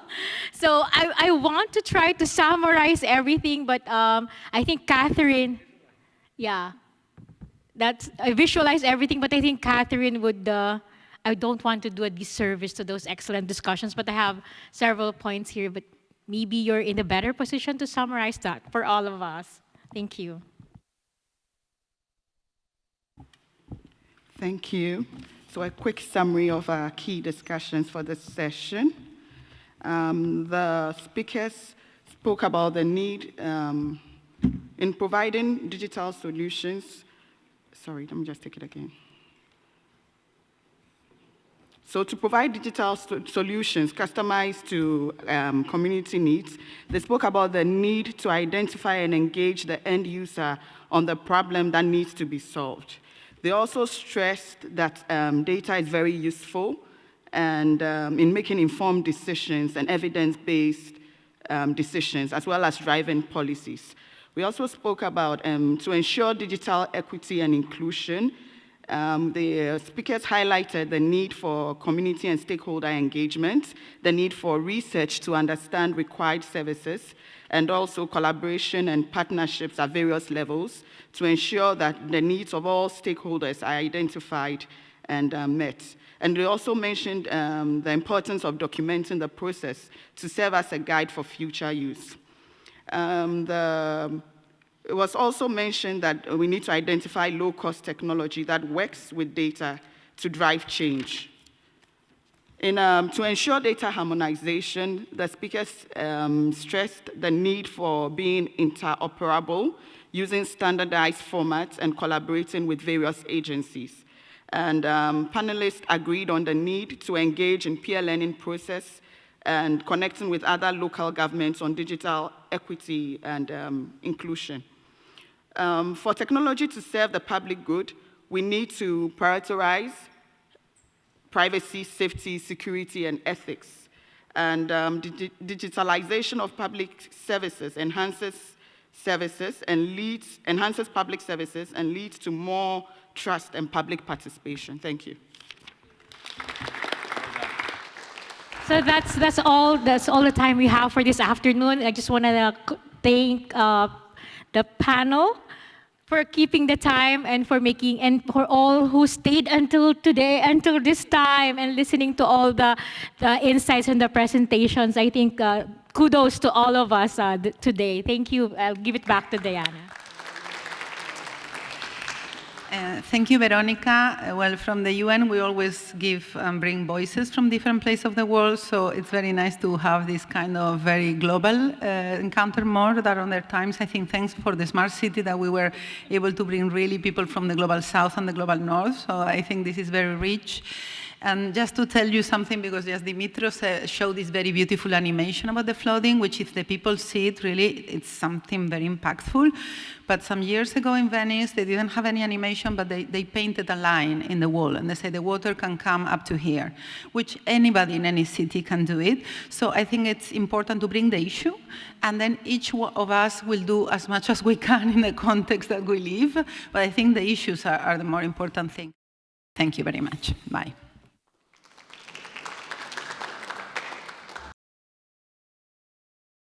So I want to try to summarize everything, but I think Catherine, yeah, I visualize everything, but I think Catherine would. I don't want to do a disservice to those excellent discussions, but I have several points here, but maybe you're in a better position to summarize that for all of us. Thank you. Thank you. So a quick summary of our key discussions for this session. The speakers spoke about the need in providing digital solutions. Sorry, let me just take it again. So to provide digital solutions customized to community needs, they spoke about the need to identify and engage the end user on the problem that needs to be solved. They also stressed that data is very useful and in making informed decisions and evidence-based decisions, as well as driving policies. We also spoke about to ensure digital equity and inclusion. The speakers highlighted the need for community and stakeholder engagement, the need for research to understand required services, and also collaboration and partnerships at various levels to ensure that the needs of all stakeholders are identified and met. And we also mentioned the importance of documenting the process to serve as a guide for future use. It was also mentioned that we need to identify low-cost technology that works with data to drive change. To ensure data harmonization, the speakers stressed the need for being interoperable, using standardized formats and collaborating with various agencies. And panelists agreed on the need to engage in peer learning process and connecting with other local governments on digital equity and inclusion. For technology to serve the public good, we need to prioritize privacy, safety, security, and ethics. And digitalization of public services enhances public services and leads to more trust and public participation. Thank you. So that's all the time we have for this afternoon. I just want to thank the panel for keeping the time and for for all who stayed until today, until this time, and listening to all the insights and the presentations. I think kudos to all of us today. Thank you. I'll give it back to Diana. Thank you, Veronica. Well, from the UN, we always bring voices from different places of the world, so it's very nice to have this kind of very global encounter more than other times. I think thanks for the smart city that we were able to bring really people from the global south and the global north, so I think this is very rich. And just to tell you something, because just Dimitros showed this very beautiful animation about the flooding, which if the people see it, really, it's something very impactful. But some years ago in Venice, they didn't have any animation, but they painted a line in the wall, and they say the water can come up to here, which anybody in any city can do it. So I think it's important to bring the issue, and then each of us will do as much as we can in the context that we live. But I think the issues are the more important thing. Thank you very much. Bye.